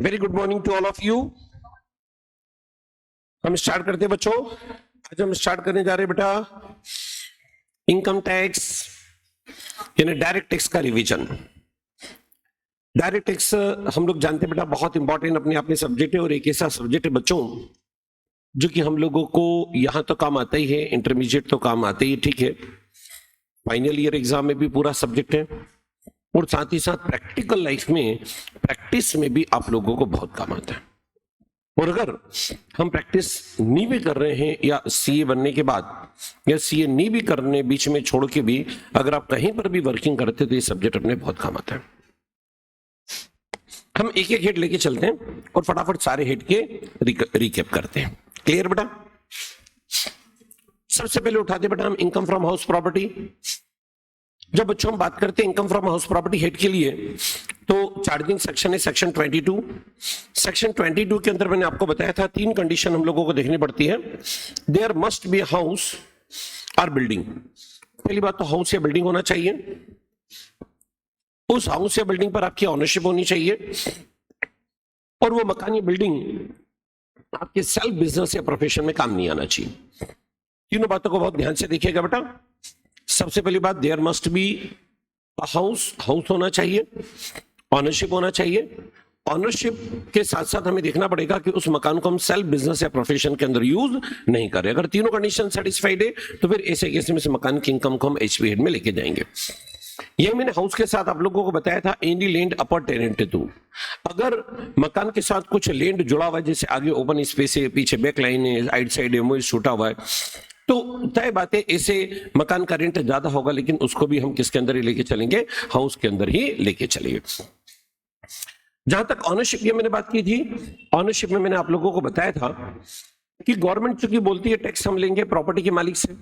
Very good morning to all of you. हम start करते हैं बच्चों। आज हम स्टार्ट करने जा रहे हैं बेटा इनकम टैक्स यानी डायरेक्ट टैक्स का रिवीजन। डायरेक्ट टैक्स हम लोग जानते हैं बेटा बहुत इंपॉर्टेंट अपने आप में सब्जेक्ट है और एक ऐसा सब्जेक्ट है बच्चों जो कि हम लोगों को यहां तो काम आता ही है, इंटरमीडिएट तो काम आते ही, ठीक है, फाइनल ईयर एग्जाम में भी पूरा सब्जेक्ट है और साथ ही साथ प्रैक्टिकल लाइफ में प्रैक्टिस में भी आप लोगों को बहुत काम आता है। और अगर हम प्रैक्टिस नहीं भी कर रहे हैं या सीए बनने के बाद या सीए नहीं भी करने बीच में छोड़ के भी अगर आप कहीं पर भी वर्किंग करते तो ये सब्जेक्ट अपने बहुत काम आता है। हम एक एक हेड लेके चलते हैं और फटाफट सारे हेड के रिकैप करते हैं। क्लियर बेटा? सबसे पहले उठाते बेटा हम इनकम फ्रॉम हाउस प्रॉपर्टी। जब बच्चों हम बात करते हैं income from house property head के लिए तो चार्जिंग सेक्शन है सेक्शन 22। सेक्शन 22 के अंदर मैंने आपको बताया था 3 कंडीशन हम लोगों को देखनी पड़ती है। देयर मस्ट बी हाउस और बिल्डिंग। पहली बात तो हाउस या बिल्डिंग होना चाहिए, उस हाउस या बिल्डिंग पर आपकी ऑनरशिप होनी चाहिए और वो मकान या बिल्डिंग आपके सेल्फ बिजनेस या प्रोफेशन में काम नहीं आना चाहिए। तीनों बातों को बहुत ध्यान से देखिएगा बेटा। सबसे पहली बात there must be house, house होना चाहिए, ऑनरशिप होना चाहिए। ऑनरशिप के साथ साथ हमें देखना पड़ेगा कि उस मकान को हम सेल्फ बिजनेस या प्रोफेशन के अंदर यूज नहीं करें। अगर तीनों कंडीशन सेटिस्फाइड है तो फिर ऐसे केस में इस मकान की इनकम को हम एचपी हेड में लेके जाएंगे। यह मैंने हाउस के साथ आप लोगों को बताया था एनी लैंड अपर टेनेंटेड टू। अगर मकान के साथ कुछ लैंड जुड़ा हुआ है जैसे आगे ओपन स्पेस है, पीछे बैक लाइन है, राइट साइड एमओ छूटा हुआ है, तो तय बात है ऐसे मकान का रेंट ज्यादा होगा लेकिन उसको भी हम किसके अंदर ही लेके चलेंगे, हाउस के अंदर ही लेके चलेंगे। जहां तक ऑनरशिप की मैंने बात की थी, ऑनरशिप में मैंने आप लोगों को बताया था कि गवर्नमेंट चूंकि बोलती है टैक्स हम लेंगे प्रॉपर्टी के मालिक से।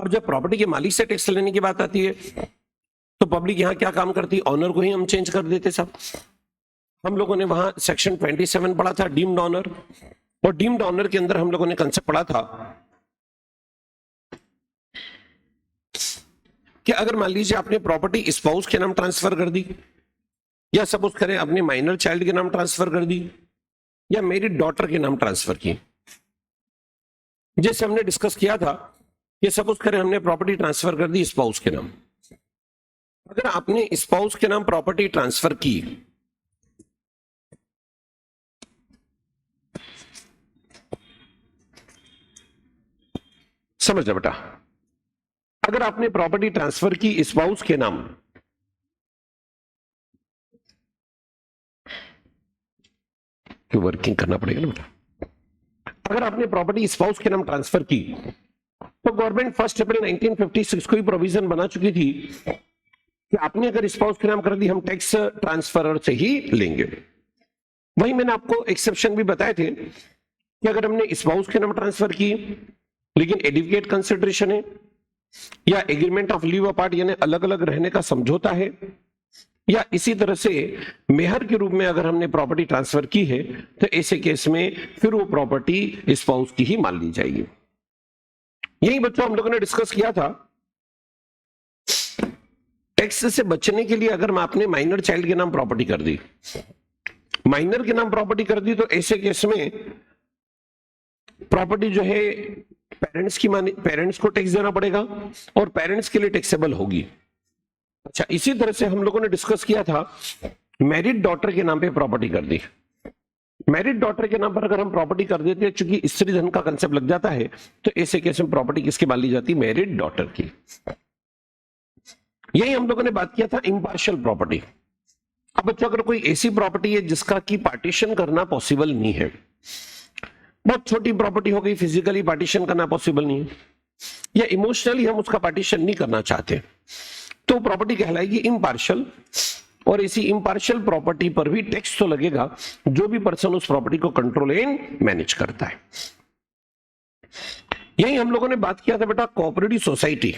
अब जब प्रॉपर्टी के मालिक से टैक्स लेने की बात आती है तो पब्लिक यहां क्या काम करती है, ऑनर को ही हम चेंज कर देते सब। हम लोगों ने वहां सेक्शन 27 पढ़ा था डीम्ड ऑनर, और डीम्ड ऑनर के अंदर हम लोगों ने कंसेप्ट पढ़ा था कि अगर मान लीजिए आपने प्रॉपर्टी स्पाउस के नाम ट्रांसफर कर दी या सपोज करें अपने माइनर चाइल्ड के नाम ट्रांसफर कर दी या मैरिड डॉटर के नाम ट्रांसफर की। जैसे हमने डिस्कस किया था कि सपोज करें हमने प्रॉपर्टी ट्रांसफर कर दी स्पाउस के नाम। अगर आपने स्पाउस के नाम प्रॉपर्टी ट्रांसफर की समझ बेटा, अगर आपने प्रॉपर्टी ट्रांसफर की स्पाउस के नाम क्यों वर्किंग करना पड़ेगा ना बेटा। अगर आपने प्रॉपर्टी स्पाउस के नाम ट्रांसफर की तो गवर्नमेंट 1 अप्रैल 1956 को ही प्रोविजन बना चुकी थी कि आपने अगर स्पाउस के नाम कर दी हम टैक्स ट्रांसफर से ही लेंगे। वही मैंने आपको एक्सेप्शन भी बताए थे कि अगर हमने स्पाउस के नाम ट्रांसफर की लेकिन एडुकेट कंसिडरेशन है या एग्रीमेंट ऑफ लीव अपार्ट यानी अलग अलग रहने का समझौता है या इसी तरह से मेहर के रूप में अगर हमने प्रॉपर्टी ट्रांसफर की है तो ऐसे केस में फिर वो प्रॉपर्टी स्पाउस की ही मान ली जाएगी। यही बच्चों हम लोगों ने डिस्कस किया था टैक्स से बचने के लिए अगर मैं अपने माइनर चाइल्ड के नाम प्रॉपर्टी कर दी, माइनर के नाम प्रॉपर्टी कर दी तो ऐसे केस में प्रॉपर्टी जो है पेरेंट्स की पेरेंट्स को टैक्स देना पड़ेगा और पेरेंट्स के लिए टैक्सेबल होगी। अच्छा, इसी तरह से हम लोगों ने डिस्कस किया था मैरिड डॉटर के नाम पे प्रॉपर्टी कर दी। मैरिड डॉटर के नाम पर अगर हम प्रॉपर्टी कर देते हैं चूंकि स्त्री धन का कंसेप्ट लग जाता है तो ऐसे केस में प्रॉपर्टी किसकी मान ली जाती है, मैरिड डॉटर की। यही हम लोगों ने बात किया था इम्पार्शियल प्रॉपर्टी। अब बच्चों अगर कोई ऐसी प्रॉपर्टी है जिसका की पार्टीशन करना पॉसिबल नहीं है, बहुत छोटी प्रॉपर्टी हो गई, फिजिकली पार्टीशन करना पॉसिबल नहीं है या इमोशनली हम उसका पार्टीशन नहीं करना चाहते तो प्रॉपर्टी कहलाएगी इम्पार्शियल। और इसी इम्पार्शियल प्रॉपर्टी पर भी टैक्स तो लगेगा जो भी पर्सन उस प्रॉपर्टी को कंट्रोल एंड मैनेज करता है। यही हम लोगों ने बात किया था बेटा कोऑपरेटिव सोसाइटी।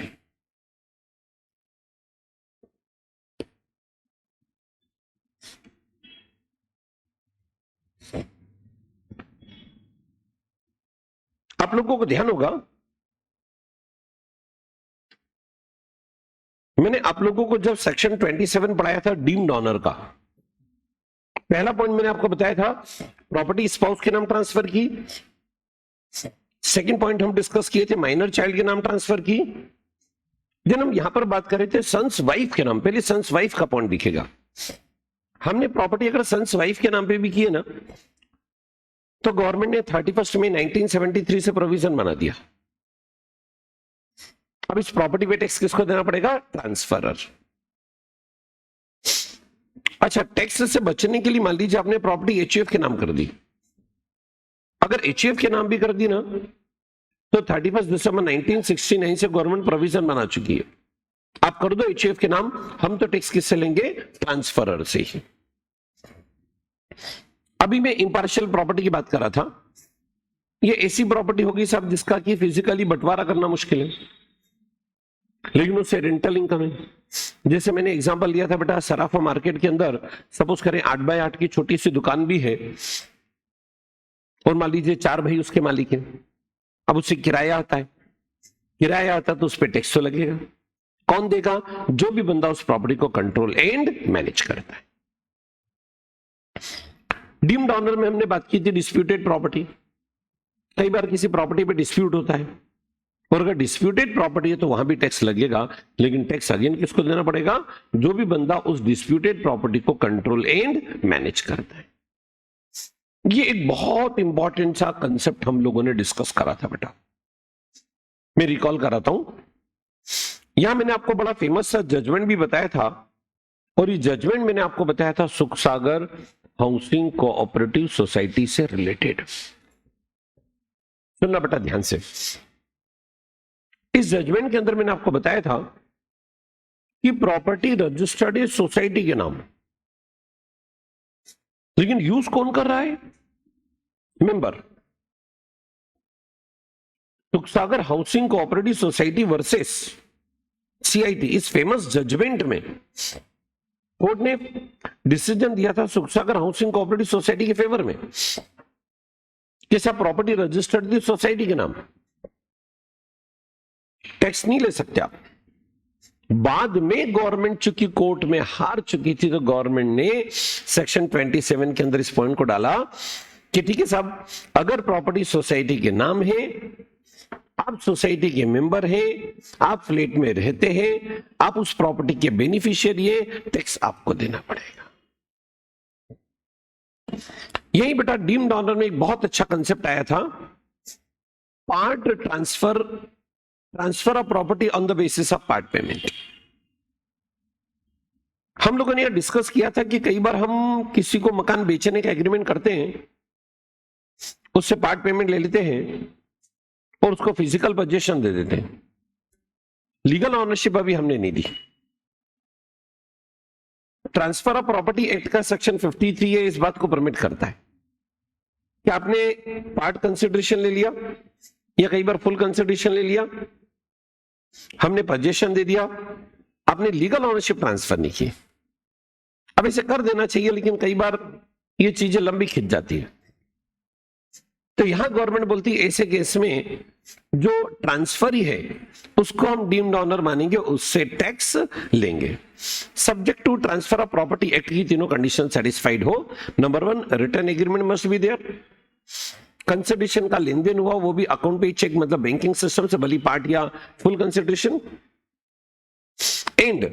आप लोगों को ध्यान होगा मैंने आप लोगों को जब सेक्शन 27 पढ़ाया था डीम्ड ऑनर का, पहला पॉइंट मैंने आपको बताया था प्रॉपर्टी स्पाउस के नाम ट्रांसफर की। सेकंड पॉइंट हम डिस्कस किए थे माइनर चाइल्ड के नाम ट्रांसफर की। देन हम यहां पर बात कर रहे थे सन्स वाइफ के नाम। पहले सन्स वाइफ का पॉइंट दिखेगा। हमने प्रॉपर्टी अगर सन्स वाइफ के नाम पे भी किए ना तो गवर्नमेंट ने 31 मई 1973 से प्रोविजन बना दिया। अब इस प्रॉपर्टी पे टैक्स किसको देना पड़ेगा? ट्रांसफरर। अच्छा, टैक्स से बचने के लिए मान लीजिए आपने प्रॉपर्टी एचयूएफ के नाम कर दी। अगर एचयूएफ के नाम भी कर दी ना तो 31 दिसंबर 1969 से गवर्नमेंट प्रोविजन बना चुकी है, आप कर दो एचयूएफ के नाम, हम तो टैक्स किससे लेंगे? ट्रांसफरर से ही। अभी मैं इंपार्शियल प्रॉपर्टी की बात कर रहा था। ये ऐसी प्रॉपर्टी होगी साहब जिसका कि फिजिकली बंटवारा करना मुश्किल है, लेकिन उससे रेंटल इनकम है। जैसे मैंने एग्जांपल लिया था बेटा, सराफा मार्केट के अंदर सपोज करें 8x8 की छोटी सी दुकान भी है और मान लीजिए 4 भाई उसके मालिक हैं। अब उससे किराया आता है, किराया आता है तो उस पर टैक्स तो लगेगा। कौन देगा? जो भी बंदा उस प्रॉपर्टी को कंट्रोल एंड मैनेज करता है। डीम्ड ऑनर में हमने बात की थी डिस्प्यूटेड प्रॉपर्टी। कई बार किसी प्रॉपर्टी पे डिस्प्यूट होता है और अगर डिस्प्यूटेड प्रॉपर्टी है तो वहां भी टैक्स लगेगा, लेकिन टैक्स अगेन किसको देना पड़ेगा? जो भी बंदा उस डिस्प्यूटेड प्रॉपर्टी को कंट्रोल एंड मैनेज करता है। ये एक बहुत इंपॉर्टेंट सा कंसेप्ट हम लोगों ने डिस्कस करा था बेटा। मैं रिकॉल कराता हूं। यहां मैंने आपको बड़ा फेमस सा जजमेंट भी बताया था और ये जजमेंट मैंने आपको बताया था सुख सागर हाउसिंग कोऑपरेटिव सोसाइटी से रिलेटेड। सुनना बेटा ध्यान से। इस जजमेंट के अंदर मैंने आपको बताया था कि प्रॉपर्टी रजिस्टर्ड है सोसाइटी के नाम, लेकिन यूज कौन कर रहा है? Member. Sukhsagar housing cooperative society versus CIT. इस फेमस जजमेंट में कोर्ट ने डिसीजन दिया था सुखसागर हाउसिंग कोऑपरेटिव सोसाइटी के फेवर में कि सब प्रॉपर्टी रजिस्टर्ड थी सोसाइटी के नाम, टैक्स नहीं ले सकते आप। बाद में गवर्नमेंट चूंकि कोर्ट में हार चुकी थी तो गवर्नमेंट ने सेक्शन 27 के अंदर इस पॉइंट को डाला कि ठीक है साहब, अगर प्रॉपर्टी सोसाइटी के नाम है, आप सोसाइटी के मेंबर हैं, आप फ्लैट में रहते हैं, आप उस प्रॉपर्टी के बेनिफिशियरी है, टैक्स आपको देना पड़ेगा। यही बेटा डीम्ड ऑनर में एक बहुत अच्छा कंसेप्ट आया था, part transfer of property on the basis of part payment. हम लोगों ने यह डिस्कस किया था कि कई बार हम किसी को मकान बेचने का एग्रीमेंट करते हैं, उससे पार्ट पेमेंट ले लेते हैं और उसको फिजिकल पोजीशन दे देते हैं। लीगल ऑनरशिप अभी हमने नहीं दी। ट्रांसफर ऑफ प्रॉपर्टी एक्ट का सेक्शन 53 है, इस बात को परमिट करता है कि आपने पार्ट कंसिडरेशन ले लिया या कई बार फुल कंसिडरेशन ले लिया, हमने पोजीशन दे दिया, आपने लीगल ऑनरशिप ट्रांसफर नहीं की। अब इसे कर देना चाहिए, लेकिन कई बार ये चीजें लंबी खिंच जाती है। तो यहां गवर्नमेंट बोलती है ऐसे केस में जो ट्रांसफर ही है उसको हम डीम्ड ऑनर मानेंगे, उससे टैक्स लेंगे। Subject to transfer of property act की तीनों कंडीशन सेटिस्फाइड हो। Number 1, return agreement must be there. Consideration का लेन देन हुआ, वो भी अकाउंट पे चेक, मतलब बैंकिंग सिस्टम से, भली पार्ट या full consideration. And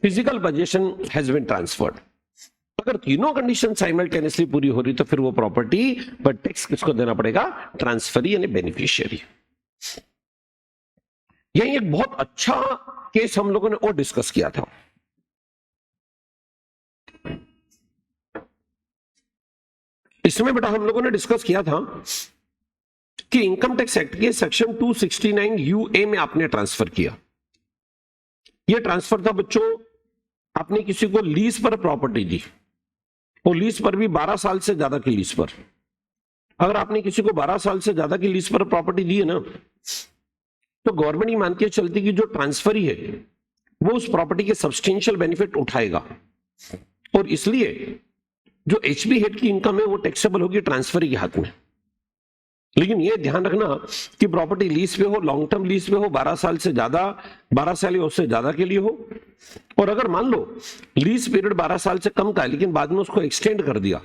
physical position has been transferred. अगर तीनों कंडीशन साइमल्टेनियसली पूरी हो रही तो फिर वो प्रॉपर्टी पर टैक्स किसको देना पड़ेगा? ट्रांसफरी यानी बेनिफिशियरी। यही एक बहुत अच्छा केस हम लोगों ने और डिस्कस किया था। इसमें बेटा हम लोगों ने डिस्कस किया था कि इनकम टैक्स एक्ट के सेक्शन 269 यूए में आपने ट्रांसफर किया। यह ट्रांसफर था बच्चों, आपने किसी को लीज पर प्रॉपर्टी दी, और लीज पर भी 12 साल से ज्यादा की लीज पर। अगर आपने किसी को 12 साल से ज्यादा की लीज पर प्रॉपर्टी दी है ना, तो गवर्नमेंट ही मान के चलती कि जो ट्रांसफरी है वो उस प्रॉपर्टी के सब्सटेंशियल बेनिफिट उठाएगा, और इसलिए जो एचबी हेड की इनकम है वो टैक्सेबल होगी ट्रांसफरी के हाथ में। लेकिन ये ध्यान रखना कि प्रॉपर्टी लीज पे हो, लॉन्ग टर्म लीज पे हो, 12 साल से ज्यादा, 12 साल या उससे ज्यादा के लिए हो। और अगर मान लो लीज पीरियड 12 साल से कम का है लेकिन बाद में उसको एक्सटेंड कर दिया,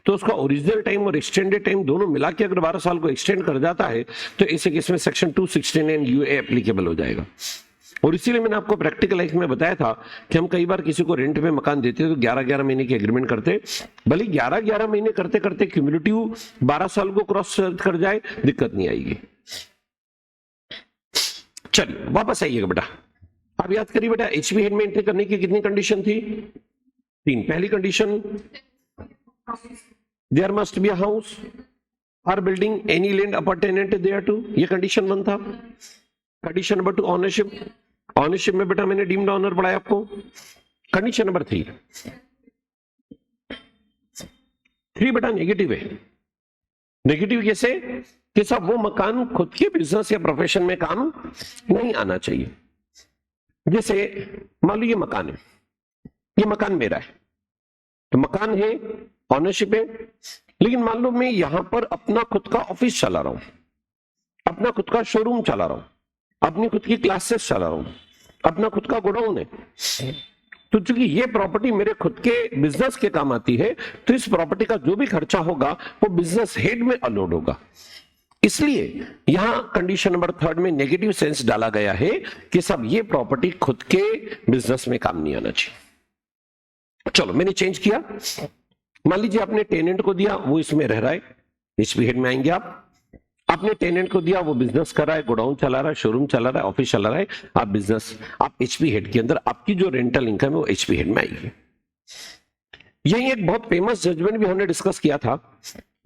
तो उसका ओरिजिनल टाइम और एक्सटेंडेड टाइम दोनों मिला के अगर 12 साल को एक्सटेंड कर जाता है तो ऐसे केस में सेक्शन 269 यूए एप्लीकेबल हो जाएगा। और इसीलिए मैंने आपको प्रैक्टिकल लाइफ में बताया था कि हम कई बार किसी को रेंट पे मकान देते तो 11-11 महीने की एग्रीमेंट करते, भले 11-11 महीने करते करते क्यूमुलेटिव 12 साल को क्रॉस कर जाए, दिक्कत नहीं आएगी। चलिए वापस आइएगा बेटा, आप याद करिए बेटा, एचपी हेड में एंट्री करने की कितनी कंडीशन थी? 3। पहली condition, there must be a house और building any land appurtenant thereto, ये कंडीशन 1 था। कंडीशन नंबर 2 ऑनरशिप, ऑनरशिप में बेटा मैंने डीम्ड ऑनर पढ़ाया आपको। कंडीशन नंबर 3 बेटा नेगेटिव है। नेगेटिव कैसे? कि सब वो मकान खुद के बिजनेस या प्रोफेशन में काम नहीं आना चाहिए। जैसे मान लो ये मकान है, ये मकान मेरा है, तो मकान है, ऑनरशिप है, लेकिन मान लो मैं यहां पर अपना खुद का ऑफिस चला रहा हूं, अपना खुद का शोरूम चला रहा हूं, अपनी खुद की क्लासेस चला रहा हूं, अपना खुद का गोडाउन है, तो चूंकि ये प्रॉपर्टी मेरे खुद के बिजनेस के काम आती है तो इस प्रॉपर्टी का जो भी खर्चा होगा वो बिजनेस हेड में अलॉट होगा। इसलिए यहां कंडीशन नंबर 3 में नेगेटिव सेंस डाला गया है कि सब ये प्रॉपर्टी खुद के बिजनेस में काम नहीं आना चाहिए। चलो मैंने चेंज किया, मान लीजिए आपने टेनेंट को दिया, वो इसमें रह रहा है, एचपी हेड में आएंगे आप, आपने टेनेंट को दिया, वो बिजनेस कर रहा है, गोडाउन चला रहा है, शोरूम चला रहा है, ऑफिस चला रहा है, आप बिजनेस, आप एचपी हेड के अंदर आपकी जो रेंटल इनकम है वो एचपी हेड में आएगी। यही एक बहुत फेमस जजमेंट भी हमने डिस्कस किया था,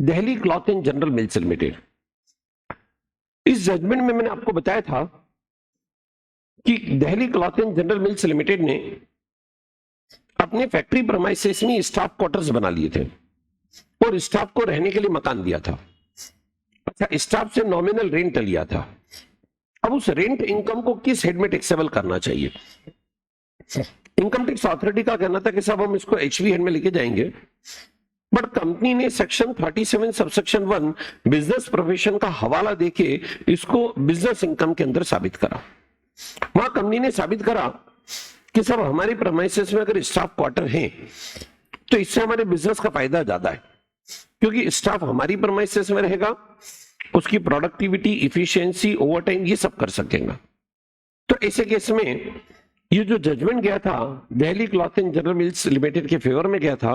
Delhi cloth and general mills limited. इस जजमेंट में मैंने आपको बताया था कि Delhi cloth and general mills limited ने अपने फैक्ट्री प्रेमाइसेस में स्टाफ क्वार्टर्स बना लिए थे और स्टाफ को रहने के लिए मकान दिया था। अच्छा, स्टाफ से नॉमिनल रेंट लिया था। अब उस रेंट इनकम को किस हेड में टैक्सेबल करना चाहिए? इनकम टैक्स अथॉरिटी का कहना था कि साहब हम इसको एचवी हेड में लेके जाएंगे, बट कंपनी ने सेक्शन 37 सबसेक्शन 1 बिजनेस प्रोफेशन का हवाला देके इसको बिजनेस इनकम के अंदर साबित करा। वहां कंपनी ने साबित करा कि साहब हमारे प्रेमाइसेस में अगर स्टाफ क्वार्टर हैं तो इससे हमारे बिजनेस का फायदा ज्यादा है, क्योंकि स्टाफ हमारी प्रेमाइसेस में रहेगा, उसकी प्रोडक्टिविटी, इफिशिएंसी, ओवरटाइम ये सब कर सकेगा। तो ऐसे केस में ये जो जजमेंट गया था Delhi cloth and general mills limited के फेवर में गया था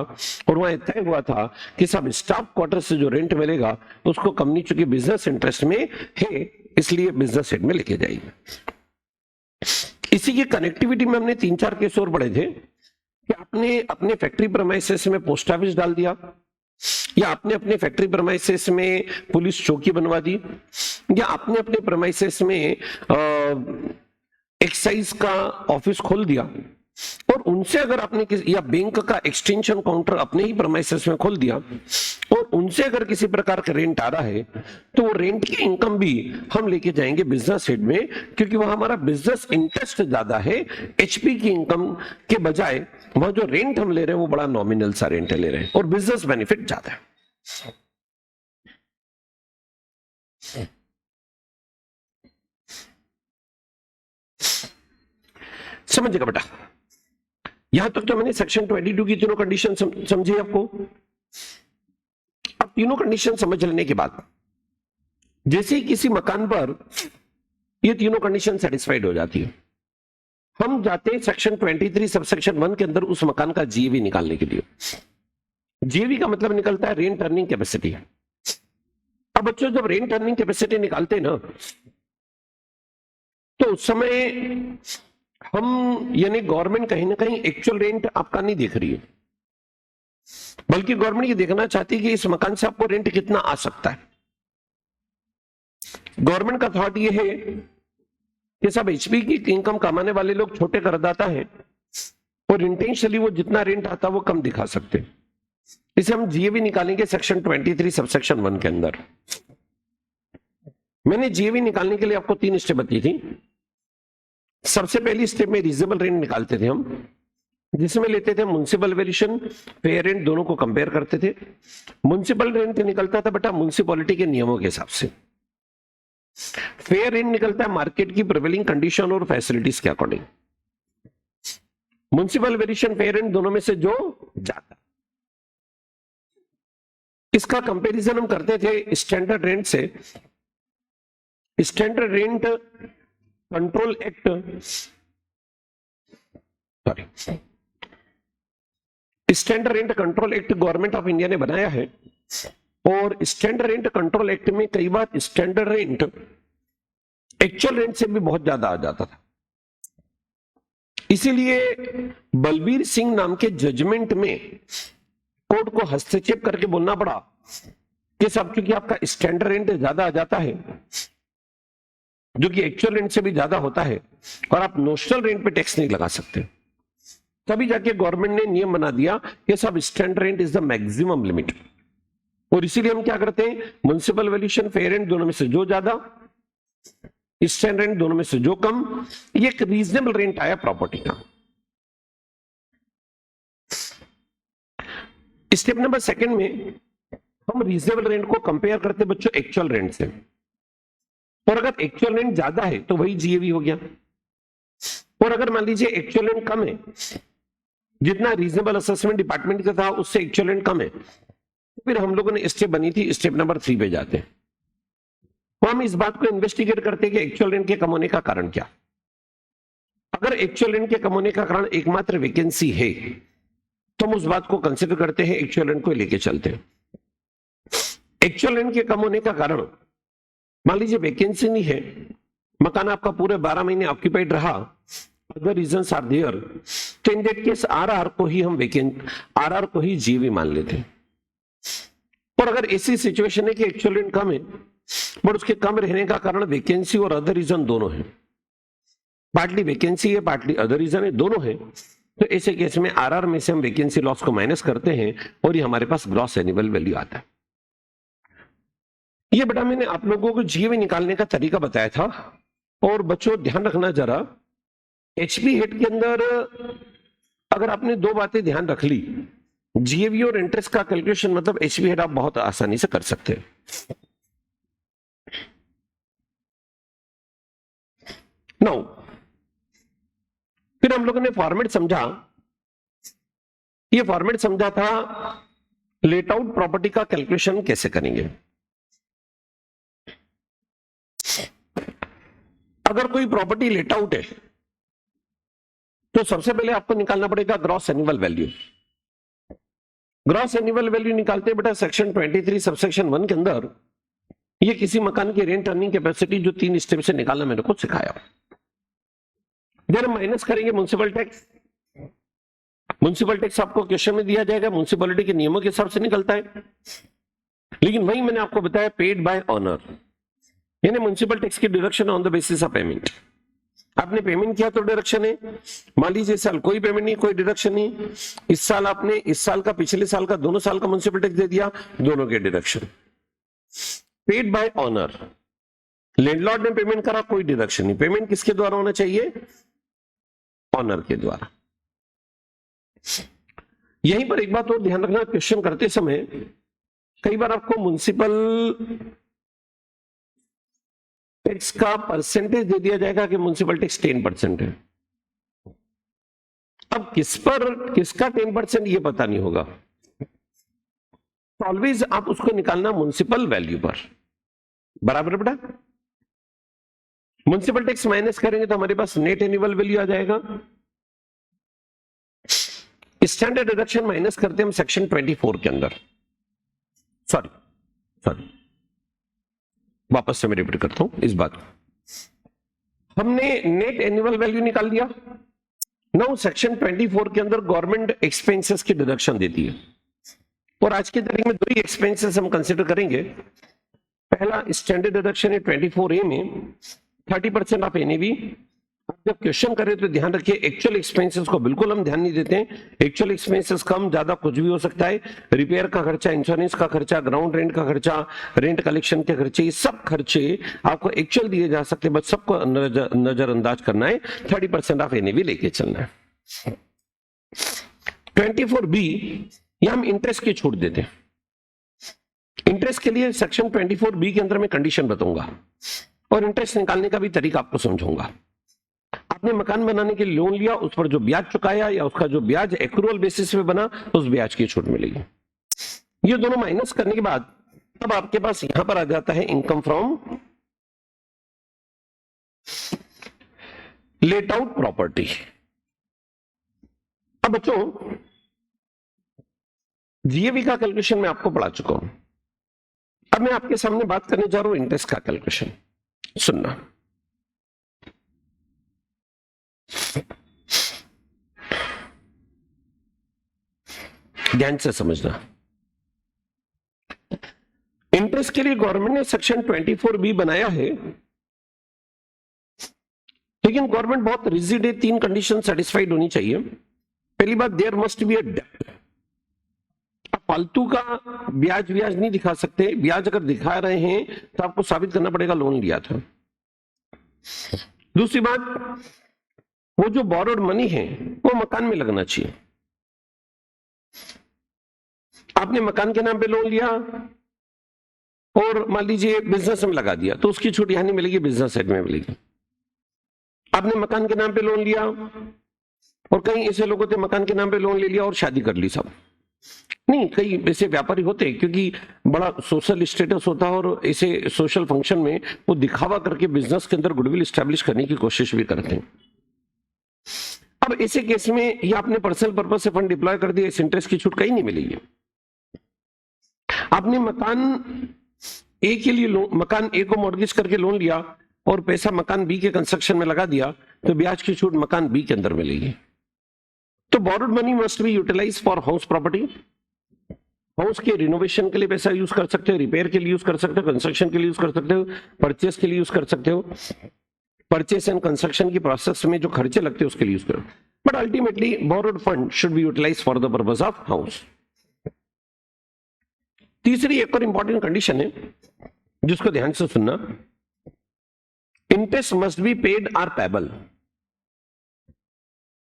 और वहां तय हुआ था कि सब स्टाफ क्वार्टर से जो रेंट मिलेगा उसको कंपनी चूंकि बिजनेस इंटरेस्ट में है इसलिए बिजनेस हेड में लेके जाएगी। इसी की कनेक्टिविटी में हमने 3-4 केस और पढ़े थे कि आपने अपने फैक्ट्री प्रेमाइसेस में पोस्ट ऑफिस डाल दिया, या आपने अपने फैक्ट्री प्रेमाइसेस में पुलिस चौकी बनवा दी, या आपने अपने प्रेमाइसेस में एक्साइज का ऑफिस खोल दिया और उनसे अगर आपने या बैंक का एक्सटेंशन काउंटर अपने ही प्रेमाइसेस में खोल दिया और उनसे अगर किसी प्रकार का रेंट आ रहा है तो वो रेंट की इनकम भी हम लेके जाएंगे बिजनेस हेड में, क्योंकि वहां हमारा बिजनेस इंटरेस्ट ज्यादा है एचपी की इनकम के बजाय। वहां जो रेंट हम ले रहे हैं वो बड़ा नॉमिनल सा रेंट ले रहे हैं और बिजनेस बेनिफिट ज्यादा है। समझिएगा बेटा, यहां तक तो मैंने सेक्शन 22 की तीनों कंडीशन समझी आपको। अब तीनों कंडीशन समझ लेने के बाद जैसे ही किसी मकान पर ये तीनों कंडीशन सेटिस्फाइड हो जाती है, हम जाते हैं सेक्शन 23 सबसेक्शन 1 के अंदर उस मकान का जीएवी निकालने के लिए। जीएवी का मतलब निकलता है रेंट अर्निंग कैपेसिटी। अब बच्चों जब रेंट अर्निंग कैपेसिटी निकालते हैं ना तो उस समय हम यानी गवर्नमेंट कहीं ना कहीं एक्चुअल रेंट आपका नहीं देख रही है, बल्कि गवर्नमेंट ये देखना चाहती है कि इस मकान से आपको रेंट कितना आ सकता है। गवर्नमेंट का थॉट ये है कि सब एचपी की इनकम कमाने वाले लोग छोटे करदाता हैं और इंटेंशनली वो जितना रेंट आता है वो कम दिखा सकते हैं। इसे हम जीएवी निकालेंगे सेक्शन 23 सबसेक्शन 1 के अंदर। मैंने जीएवी निकालने के लिए आपको 3 स्टेप बताई थी। सबसे पहली स्टेप में रीजनेबल रेंट निकालते थे हम, जिसमें लेते थे म्युनिसिपल वैल्यूएशन, फेयर रेंट, दोनों को कंपेयर करते थे। म्युनिसिपल रेंट निकलता था बेटा म्युनिसिपैलिटी के नियमों के हिसाब से, फेयर रेंट निकलता है मार्केट की प्रिवेलिंग कंडीशन और फैसिलिटीज के according. Municipal valuation, fair rent दोनों में से जो ज्यादा, इसका कंपैरिजन हम करते थे स्टैंडर्ड रेंट से। Standard rent control act, sorry, standard rent control act government of India ने बनाया है, और स्टैंडर्ड रेंट कंट्रोल एक्ट में कई बार स्टैंडर्ड रेंट एक्चुअल रेंट से भी बहुत ज्यादा आ जाता था। इसीलिए बलबीर सिंह नाम के जजमेंट में कोर्ट को हस्तक्षेप करके बोलना पड़ा कि साहब क्योंकि आपका स्टैंडर्ड रेंट ज्यादा आ जाता है, जो कि एक्चुअल रेंट से भी ज्यादा होता है, और आप नोशनल रेंट पे टैक्स नहीं लगा सकते, तभी जाके गवर्नमेंट ने नियम बना दिया कि सब standard rent is the maximum limit. और इसीलिए हम क्या करते हैं, म्युनिसिपल वैल्यूएशन, फेयर रेंट दोनों में से जो ज्यादा, स्टैंडर्ड रेंट दोनों में से जो कम, ये एक रीजनेबल रेंट आया प्रॉपर्टी का। स्टेप नंबर सेकंड में हम रीजनेबल रेंट को कंपेयर करते बच्चों एक्चुअल रेंट से, और अगर एक्चुअल रेंट ज्यादा है तो वही जीएवी हो गया, और अगर मान लीजिए एक्चुअल रेंट कम है, जितना रीजनेबल असेसमेंट डिपार्टमेंट का था उससे एक्चुअल रेंट कम है, फिर हम लोगों ने स्टेप बनी थी, स्टेप नंबर 3 पे जाते हैं, तो हम इस बात को इन्वेस्टिगेट करते हैं कि एक्चुअल रेंट के कम होने का कारण क्या। अगर एक्चुअल रेंट के कम होने का कारण एकमात्र वैकेंसी है तो हम उस बात को कंसिडर करते हैं, एक्चुअल रेंट को लेके चलते हैं। एक्चुअल रेंट के कम होने का कारण, मान लीजिए वैकेंसी नहीं है, मकान आपका पूरे 12 महीने ऑक्यूपाइड रहा, अदर रीजंस आर देयर, तो इन दैट केस आरआर को ही हम वैकेंट, आरआर को ही जीवी मान लेते हैं। और अगर ऐसी सिचुएशन है कि एक्चुअल रेंट कम है बट उसके कम रहने का कारण वैकेंसी और अदर रीजन दोनों है, पार्टली वैकेंसी है पार्टली अदर रीजन है, दोनों है, तो ऐसे केस में आरआर में से हम वैकेंसी लॉस को माइनस करते हैं और ये हमारे पास ग्रॉस एनुअल वैल्यू आता है। ये बेटा मैंने आप लोगों को जीएवी निकालने का तरीका बताया था, और बच्चों ध्यान रखना जरा, एचपी हेड के अंदर अगर आपने दो बातें ध्यान रख ली, जीएवी और इंटरेस्ट का कैलकुलेशन मतलब एचपी हेड आप बहुत आसानी से कर सकते हैं। नाउ फिर हम लोगों ने फॉर्मेट समझा, ये फॉर्मेट समझा था लेट आउट प्रॉपर्टी का कैलकुलेशन कैसे करेंगे। अगर कोई प्रॉपर्टी लेट आउट है तो सबसे पहले आपको निकालना पड़ेगा gross annual value. Gross annual value निकालते बेटा सेक्शन 23 सबसेक्शन 1 के अंदर, ये किसी मकान की रेंट अर्निंग कैपेसिटी जो 3 स्टेप से निकालना मैंने को सिखाया। जब हम माइनस करेंगे म्युनिसिपल टैक्स, म्युनिसिपल टैक्स आपको क्वेश्चन में दिया जाएगा, म्युनिसिपैलिटी के नियमों के हिसाब से निकलता है, लेकिन वही मैंने आपको बताया पेड बाय ऑनर, यानी म्युनिसिपल टैक्स की deduction on the basis of payment. आपने पेमेंट किया तो डिडक्शन है, मान लीजिए इस साल कोई पेमेंट नहीं, कोई डिडक्शन नहीं, इस साल आपने इस साल का पिछले साल का दोनों साल का म्युनिसिपल टैक्स दे दिया, दोनों के deduction. Paid by honour, landlord ने पेमेंट करा, कोई डिडक्शन नहीं, पेमेंट किसके द्वारा होना चाहिए, ऑनर के द्वारा। यहीं पर एक बात और ध्यान रखना, क्वेश्चन करते समय कई बार आपको म्युनिसिपल टैक्स का परसेंटेज दे दिया जाएगा कि म्युनिसिपल टैक्स 10% है। अब किस पर किसका 10% ये पता नहीं होगा, तो ऑलवेज आप उसको निकालना म्युनिसिपल वैल्यू पर, बराबर बेटा। म्युनिसिपल टैक्स माइनस करेंगे तो हमारे पास नेट एनुअल वैल्यू आ जाएगा। स्टैंडर्ड डिडक्शन माइनस करते हम सेक्शन 24 के अंदर, सॉरी वापस से मैं रिपीट करता हूं इस बात को। हमने नेट एनुअल वैल्यू निकाल दिया। नाउ सेक्शन 24 के अंदर गवर्नमेंट एक्सपेंसेस की डिडक्शन देती है, और आज की तारीख में दो ही एक्सपेंसेस हम कंसिडर करेंगे। पहला स्टैंडर्ड डिडक्शन है 24A में 30% ऑफ एनएवी। जब क्वेश्चन करें तो ध्यान रखिए एक्चुअल एक्सपेंसेस को बिल्कुल हम ध्यान नहीं देते हैं। एक्चुअल एक्सपेंसेस कम ज्यादा कुछ भी हो सकता है, रिपेयर का खर्चा, इंश्योरेंस का खर्चा, ग्राउंड रेंट का खर्चा, रेंट कलेक्शन के खर्चे, ये सब खर्चे आपको एक्चुअल दिए जा सकते हैं, बस सबको नजरअंदाज करना है, 30% ऑफ एनएवी लेके चलना है। 24B या हम इंटरेस्ट की छूट देते हैं। इंटरेस्ट के लिए सेक्शन 24B के अंदर मैं कंडीशन बताऊंगा और इंटरेस्ट निकालने का भी तरीका आपको समझाऊंगा। आपने मकान बनाने के लिए लोन लिया, उस पर जो ब्याज चुकाया या उसका जो ब्याज एक्रूअल बेसिस पे बना, उस ब्याज की छूट मिलेगी। ये दोनों माइनस करने के बाद तब आपके पास यहां पर आ जाता है income from let out property. अब बच्चों जीएवी का कैलकुलेशन मैं आपको पढ़ा चुका हूं। अब मैं आपके सामने बात करने जा रहा हूं इंटरेस्ट का कैलकुलेशन। सुनना, ध्यान से समझना। इंटरेस्ट के लिए गवर्नमेंट ने सेक्शन 24B बनाया है, लेकिन गवर्नमेंट बहुत रिजिड है। 3 कंडीशन सेटिस्फाइड होनी चाहिए। पहली बात, there must be a depth. फालतू का ब्याज नहीं दिखा सकते। ब्याज अगर दिखा रहे हैं तो आपको साबित करना पड़ेगा लोन लिया था। दूसरी बात, वो जो बोरोड मनी है वो मकान में लगना चाहिए। आपने मकान के नाम पे लोन लिया और मान लीजिए बिजनेस में लगा दिया, तो उसकी छूट यहां नहीं मिलेगी, बिजनेस साइड में मिलेगी। आपने मकान के नाम पे लोन लिया और कई ऐसे लोग होते मकान के नाम पे लोन ले लिया और शादी कर ली सब। नहीं, कई ऐसे व्यापारी होते हैं क्योंकि बड़ा सोशल स्टेटस होता है और ऐसे सोशल फंक्शन में वो दिखावा करके बिजनेस के अंदर गुडविल स्टैब्लिश करने की कोशिश भी करते हैं। अब ऐसे केस में ये आपने पर्सनल पर्पस से फंड डिप्लॉय कर दिया, इस इंटरेस्ट की छूट कहीं नहीं मिलेगी। आपने मकान ए के लिए मकान ए को मॉर्गेज करके लोन लिया और पैसा मकान बी के कंस्ट्रक्शन में लगा दिया, तो ब्याज की छूट मकान बी के अंदर मिलेगी। तो borrowed money must be utilise for house property. House के रिनोवेशन के लिए पैसा यूज कर सकते हो, रिपेयर के लिए यूज कर सकते हो, कंस्ट्रक्शन के लिए यूज कर सकते हो, परचेस के लिए यूज कर सकते हो। परचेस एंड कंस्ट्रक्शन की प्रोसेस में जो खर्चे लगते हैं उसके लिए यूज करो, but ultimately borrowed fund should be utilise for the purpose of house. तीसरी एक और इंपॉर्टेंट कंडीशन है जिसको ध्यान से सुनना, interest must be paid or payable.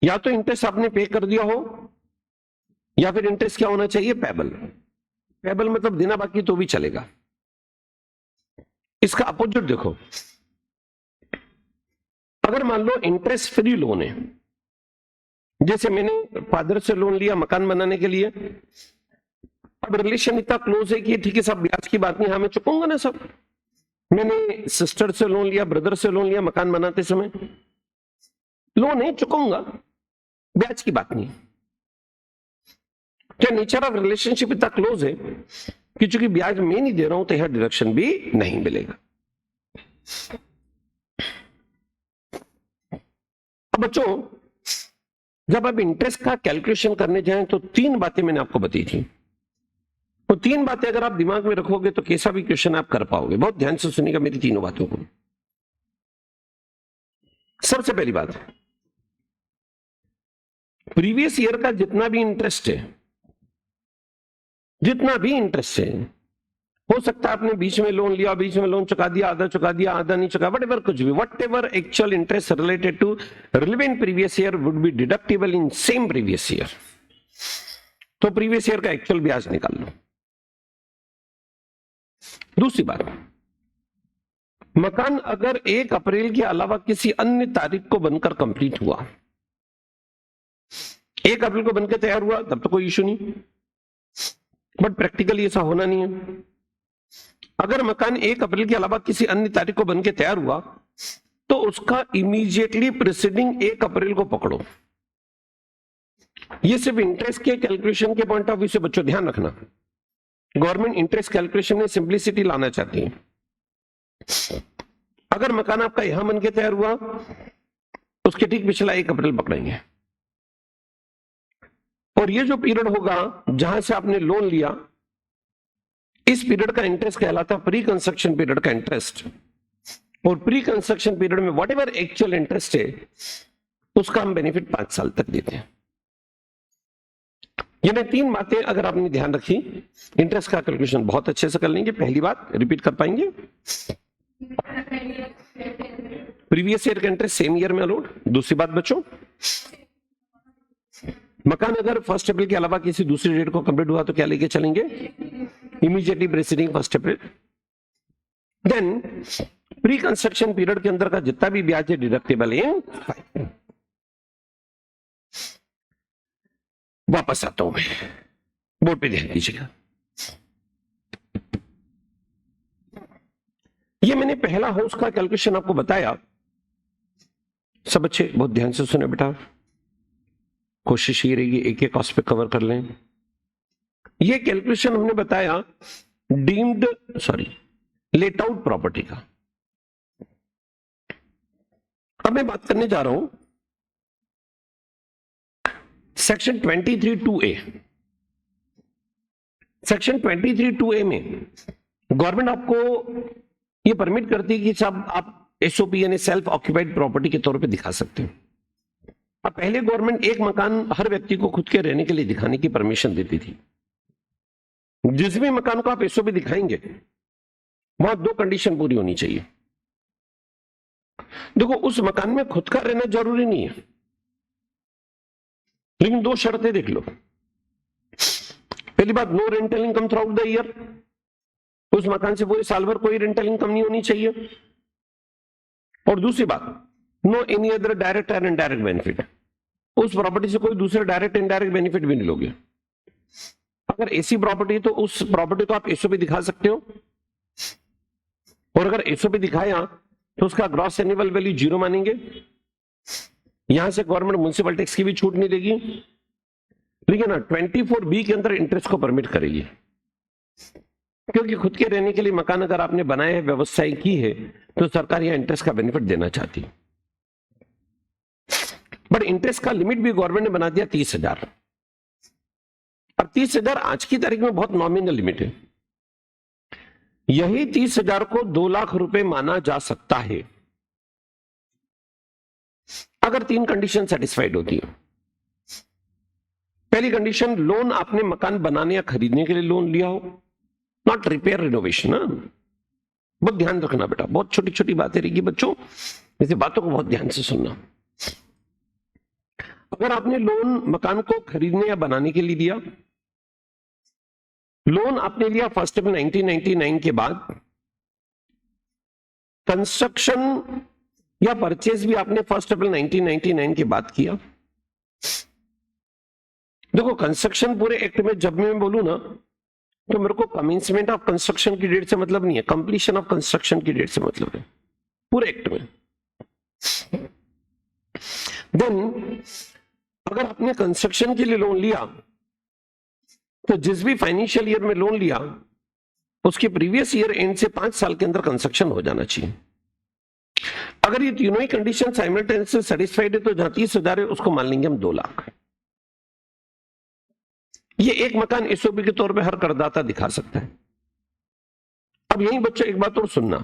या तो इंटरेस्ट आपने पे कर दिया हो या फिर इंटरेस्ट क्या होना चाहिए, पेबल। पेबल मतलब देना बाकी तो भी चलेगा। इसका अपोजिट देखो, अगर मान लो इंटरेस्ट फ्री लोन है, जैसे मैंने फादर से लोन लिया मकान बनाने के लिए, अब रिलेशन इतना क्लोज है कि ठीक है सब ब्याज की बात नहीं, हाँ मैं चुकाऊंगा ना सब। मैंने सिस्टर से लोन लिया, ब्रदर से लोन लिया मकान बनाते समय, लोन है चुकाऊंगा, ब्याज की बात नहीं। क्या नेचर ऑफ रिलेशनशिप इतना क्लोज है कि चूंकि ब्याज मैं नहीं दे रहा हूं तो यह डिडक्शन भी नहीं मिलेगा। अब बच्चों जब आप इंटरेस्ट का कैलकुलेशन करने जाएं तो 3 बातें मैंने आपको बताई थी। वो 3 बातें अगर आप दिमाग में रखोगे तो कैसा भी क्वेश्चन आप कर पाओगे। बहुत ध्यान से सुनिएगा मेरी तीनों बातों को। सबसे पहली बात, प्रीवियस ईयर का जितना भी इंटरेस्ट है, हो सकता है आपने बीच में लोन लिया, बीच में लोन चुका दिया, आधा नहीं चुका, वट एवर कुछ भी, whatever actual interest related to relevant previous year would be deductible in same previous year. तो प्रीवियस ईयर का एक्चुअल ब्याज निकाल लो। दूसरी बात, मकान अगर 1 अप्रैल के अलावा किसी अन्य तारीख को बनकर कंप्लीट हुआ, 1 अप्रैल को बनकर तैयार हुआ तब तो कोई इश्यू नहीं, बट प्रैक्टिकली ऐसा होना नहीं है। अगर मकान 1 अप्रैल के अलावा किसी अन्य तारीख को बनकर तैयार हुआ तो उसका इमीडिएटली प्रीसीडिंग 1 अप्रैल को पकड़ो। ये सिर्फ इंटरेस्ट के कैलकुलेशन के पॉइंट ऑफ व्यू से बच्चों ध्यान रखना, गवर्नमेंट इंटरेस्ट कैलकुलेशन में सिंप्लिसिटी लाना चाहती है। अगर मकान आपका यहां बनकर तैयार हुआ उसके ठीक पिछला 1 अप्रैल पकड़ेंगे, और ये जो पीरियड होगा जहां से आपने लोन लिया, इस पीरियड का इंटरेस्ट कहलाता है प्री कंस्ट्रक्शन पीरियड का इंटरेस्ट। और प्री कंस्ट्रक्शन पीरियड में व्हाट एवर एक्चुअल इंटरेस्ट है उसका हम बेनिफिट 5 साल तक देते हैं। ये 3 बातें अगर आपने ध्यान रखी, इंटरेस्ट का कैलकुलेशन बहुत अच्छे से कर लेंगे। पहली बात रिपीट कर पाएंगे, प्रीवियस ईयर का इंटरेस्ट सेम ईयर में अलाउड। दूसरी बात बच्चों, मकान अगर 1 अप्रैल के अलावा किसी दूसरी डेट को कंप्लीट हुआ तो क्या लेके चलेंगे? इमीडिएटली प्रेसिडिंग 1 अप्रैल। देन प्री कंस्ट्रक्शन पीरियड के अंदर का जितना भी ब्याज है डिडक्टेबल इन 5। वापस आता हूं मैं, बोर्ड पे ध्यान दीजिएगा। ये मैंने पहला हाउस का कैलकुलेशन आपको बताया। सब अच्छे बहुत ध्यान से सुने बेटा, कोशिश ये रहेगी एक एक कॉस्ट पे कवर कर लें। ये कैलकुलेशन हमने बताया डीम्ड लेट आउट प्रॉपर्टी का। अब मैं बात करने जा रहा हूं सेक्शन 23(2)A। सेक्शन 23(2)A में गवर्नमेंट आपको ये परमिट करती है कि साहब आप एसओपी यानी सेल्फ ऑक्यूपाइड प्रॉपर्टी के तौर पे दिखा सकते हैं। अब पहले गवर्नमेंट एक मकान हर व्यक्ति को खुद के रहने के लिए दिखाने की परमिशन देती थी। जिस भी मकान को आप एसओपी दिखाएंगे वहां 2 कंडीशन पूरी होनी चाहिए। देखो उस मकान में खुद का रहना जरूरी नहीं है, लेकिन 2 शर्तें देख लो। पहली बात, no rental income throughout the year. उस मकान से पूरे साल भर कोई रेंटल इनकम नहीं होनी चाहिए। और दूसरी बात, no any other direct and indirect benefit. उस प्रॉपर्टी से कोई दूसरे डायरेक्ट इनडायरेक्ट बेनिफिट भी नहीं लोगे। अगर ऐसी प्रॉपर्टी तो उस प्रॉपर्टी को आप एसओपी दिखा सकते हो, और अगर एसओपी दिखाया तो उसका ग्रॉस एनुअल वैल्यू 0 मानेंगे। यहां से गवर्नमेंट म्युनिसिपल टैक्स की भी छूट नहीं देगी, लेकिन 24B के अंदर इंटरेस्ट को परमिट करेगी, क्योंकि खुद के रहने के लिए मकान अगर आपने बनाया है, व्यवस्थाएं की है, तो सरकार यहां इंटरेस्ट का बेनिफिट देना चाहती है। बट इंटरेस्ट का लिमिट भी गवर्नमेंट ने बना दिया 30,000। अब 30,000 आज की तारीख में बहुत नॉमिनल लिमिट है। यही 30,000 को 2 लाख रुपए माना जा सकता है अगर 3 कंडीशन सेटिस्फाइड होती है। पहली कंडीशन, लोन आपने मकान बनाने या खरीदने के लिए लोन लिया हो, नॉट रिपेयर रिनोवेशन। बहुत ध्यान रखना बेटा, बहुत छोटी छोटी बातें रहेगी बच्चों, ऐसी बातों को बहुत ध्यान से सुनना। अगर आपने लोन मकान को खरीदने या बनाने के लिए लिया, लोन आपने लिया 1 अप्रैल 1999 के बाद, कंस्ट्रक्शन या परचेज भी आपने 1 अप्रैल 1999 के बाद किया। देखो कंस्ट्रक्शन पूरे एक्ट में जब मैं बोलूं ना, तो मेरे को कमेंसमेंट ऑफ कंस्ट्रक्शन की डेट से मतलब नहीं है, कंप्लीशन ऑफ कंस्ट्रक्शन की डेट से मतलब है पूरे एक्ट में। देन अगर आपने कंस्ट्रक्शन के लिए लोन लिया, तो जिस भी फाइनेंशियल ईयर में लोन लिया उसके प्रीवियस ईयर एंड से 5 साल के अंदर कंस्ट्रक्शन हो जाना चाहिए। अगर ये तीनों ही कंडीशन साइमल्टेनियसली सेटिस्फाइड है, तो जहां 30,000 है उसको मान लेंगे हम 2 लाख। ये एक मकान एसओपी के तौर पे हर करदाता दिखा सकता है। अब यही बच्चों एक बात और सुनना,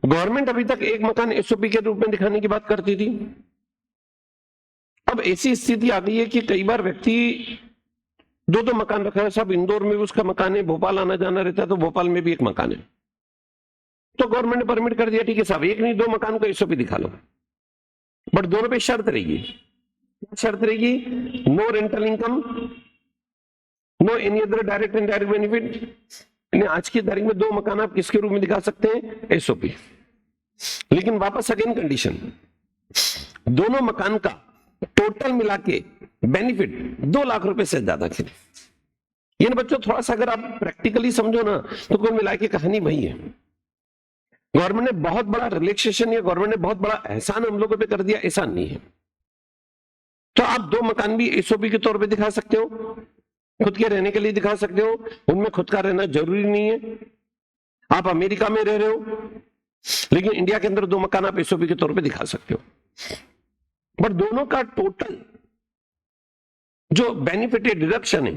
गवर्नमेंट अभी तक एक मकान एसओपी के रूप में दिखाने की बात करती थी। अब ऐसी स्थिति आ गई है कि कई बार व्यक्ति 2 मकान रखा है। सब इंदौर में भी उसका मकान है, भोपाल आना जाना रहता है तो भोपाल में भी एक मकान है। तो गवर्नमेंट ने परमिट कर दिया, ठीक है साहब, एक नहीं 2 मकान को एसओपी दिखा लो, बट दोनों पे शर्त रहेगी। शर्त रहेगी, no rental income, no any other direct and direct benefit. आज की तारीख में 2 मकान आप किसके रूप में दिखा सकते हैं? एसओपी। लेकिन वापस अगेन कंडीशन, दोनों मकान का टोटल मिला के बेनिफिट 2 लाख रुपए से ज्यादा के। ये ना बच्चों, थोड़ा सा अगर आप प्रैक्टिकली समझो ना, तो कुल मिला के कहानी वही है। गवर्नमेंट ने बहुत बड़ा रिलैक्सेशन या गवर्नमेंट ने बहुत बड़ा एहसान हम लोगों पे कर दिया, ऐसा नहीं है। तो आप 2 मकान भी एसओपी के तौर पे दिखा सकते हो, खुद के रहने के लिए दिखा सकते हो, उनमें खुद का रहना जरूरी नहीं है। आप अमेरिका में रह रहे हो, लेकिन इंडिया के अंदर 2 मकान आप एसओपी के तौर पे दिखा सकते हो। बट दोनों का टोटल जो बेनिफिट है, डिडक्शन है,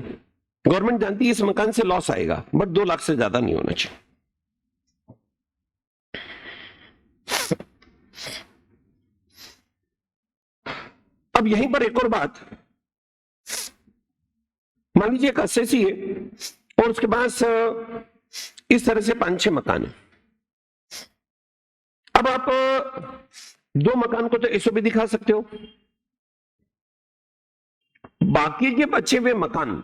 गवर्नमेंट जानती है इस मकान से लॉस आएगा, बट 2 लाख से ज्यादा नहीं होना चाहिए। अब यहीं पर एक और बात, मान लीजिए एक असेसी है और उसके पास इस तरह से 5-6 मकान है। अब आप 2 मकान को तो एसओपी दिखा सकते हो, बाकी के बचे हुए मकान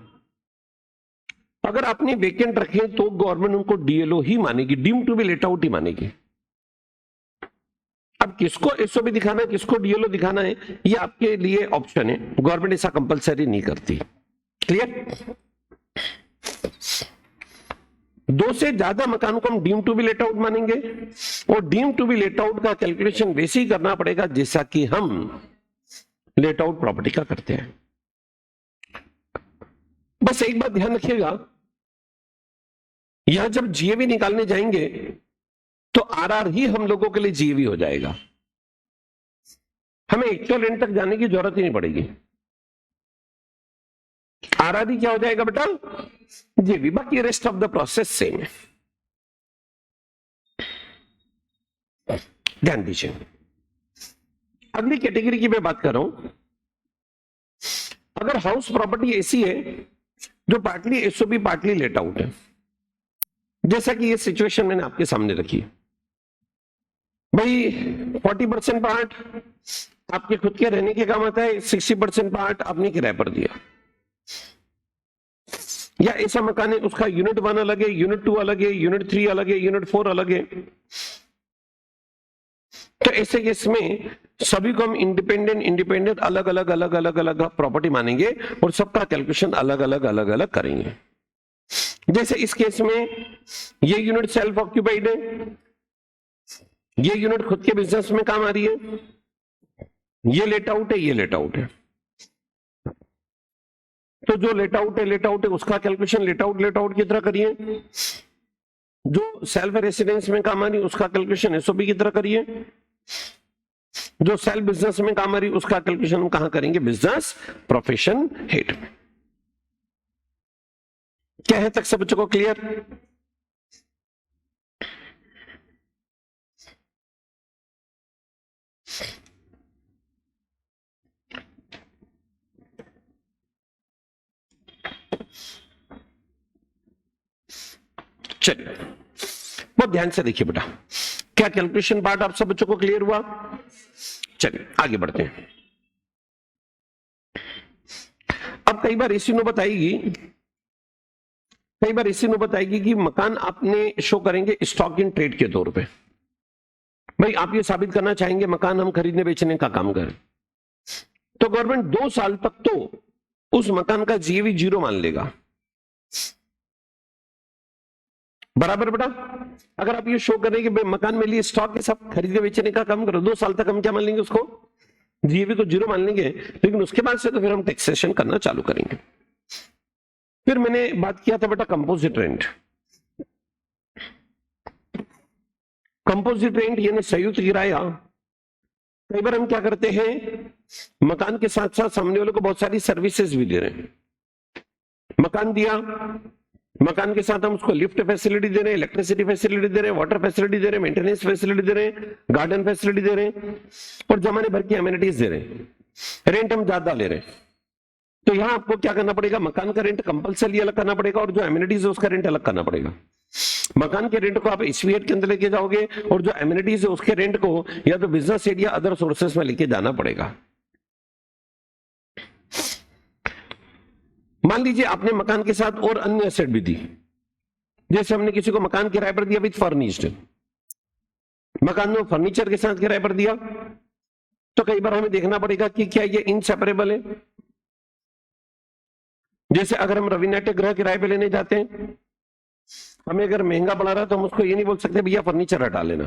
अगर आपने वेकेंट रखे तो गवर्नमेंट उनको डीएलओ ही मानेगी, deem to be let out ही मानेगी। अब किसको एसओबी दिखाना है, किसको डीएलओ दिखाना है, ये आपके लिए ऑप्शन है, गवर्नमेंट ऐसा कंपलसरी नहीं करती। क्लियर? दो से ज्यादा मकान को हम deem to be let out मानेंगे, और deem to be let out का कैलकुलेशन वैसे ही करना पड़ेगा जैसा कि हम लेट आउट प्रॉपर्टी का करते हैं। बस एक बात ध्यान रखिएगा, यहां जब जीएवी निकालने जाएंगे तो आरआर ही हम लोगों के लिए जीएवी हो जाएगा, हमें एक्चुअल रेंट तक जाने की जरूरत ही नहीं पड़ेगी। आरआर ही क्या हो जाएगा बेटा? जीएवी। बाकी rest of the process same है। ध्यान दीजिए, अगली कैटेगरी की मैं बात कर रहा हूं। अगर हाउस प्रॉपर्टी ऐसी है जो partly SOB partly let out है, जैसा कि ये सिचुएशन मैंने आपके सामने रखी। भाई 40% पार्ट आपके खुद के रहने के काम आता है, 60% पार्ट आपने किराए पर दिया, या ऐसा मकान है उसका यूनिट 1 अलग है, यूनिट 2 अलग है, यूनिट 3 अलग है, यूनिट 4 अलग है। तो ऐसे केस में सभी को हम इंडिपेंडेंट अलग अलग प्रॉपर्टी मानेंगे और सबका कैलकुलेशन अलग अलग करेंगे। जैसे इस केस में ये यूनिट सेल्फ ऑक्यूपाइड है, ये यूनिट खुद के बिजनेस में काम आ रही है, ये लेट आउट है, ये लेट आउट है। तो जो लेट आउट है उसका कैलकुलेशन लेट आउट की तरह करिए, जो सेल्फ रेसिडेंस में काम आ रही उसका कैलकुलेशन एसओबी की तरह करिए, जो सेल्फ बिजनेस में काम आ रही उसका कैलकुलेशन हम कहां करेंगे? बिजनेस प्रोफेशन हेड में। क्या है तक सब बच्चों को क्लियर? चलिए बहुत ध्यान से देखिए बेटा, क्या कैलकुलेशन पार्ट आप सब बच्चों को क्लियर हुआ? चलिए आगे बढ़ते हैं। अब कई बार ऐसी नौबत आएगी कि मकान आपने शो करेंगे स्टॉक इन ट्रेड के तौर पे। भाई आप ये साबित करना चाहेंगे मकान हम खरीदने बेचने का काम करें, तो गवर्नमेंट 2 साल तक तो उस मकान का जीएवी 0 मान लेगा। बराबर बेटा? अगर आप ये शो करें कि मकान में लिए स्टॉक के साथ खरीदने बेचने का काम करो, 2 साल तक हम क्या मान लेंगे? उसको जीएवी को 0 मान लेंगे, लेकिन उसके बाद से तो फिर हम टैक्सेशन करना चालू करेंगे। फिर मैंने बात किया था बेटा कंपोजिट रेंट। कंपोजिट रेंट यानी संयुक्त किराया। कई बार हम क्या करते हैं, मकान के साथ साथ सामने वाले को बहुत सारी सर्विसेज भी दे रहे हैं। मकान दिया, मकान के साथ हम उसको लिफ्ट फैसिलिटी दे रहे हैं, इलेक्ट्रिसिटी फैसिलिटी दे रहे हैं, वाटर फैसिलिटी दे रहे हैं, मेंटेनेंस फैसिलिटी दे रहे हैं, गार्डन फैसिलिटी दे रहे हैं, और जमाने भर की एमिनिटीज दे रहे हैं। रेंट हम ज्यादा ले रहे हैं, तो यहां आपको क्या करना पड़ेगा? मकान का रेंट कंपलसरी अलग करना पड़ेगा और जो एमिनिटीज है उसका रेंट अलग करना पड़ेगा। मकान के रेंट को आप एसवीएट के अंदर लेके जाओगे और जो एमिनिटीज है उसके रेंट को या तो बिजनेस एड या अदर सोर्सेस में लेके जाना पड़ेगा। मान लीजिए आपने मकान के साथ और अन्य एसेट भी दी, जैसे हमने किसी को मकान किराए पर दिया विद फर्निश्ड, मकान में फर्नीचर के साथ किराए पर दिया, तो कई बार हमें देखना पड़ेगा कि क्या ये इनसेपरेबल है। जैसे अगर हम रवि नाट्य गृह किराए पे लेने जाते हैं, हमें अगर महंगा पड़ रहा है तो हम उसको ये नहीं बोल सकते भैया फर्नीचर हटा लेना,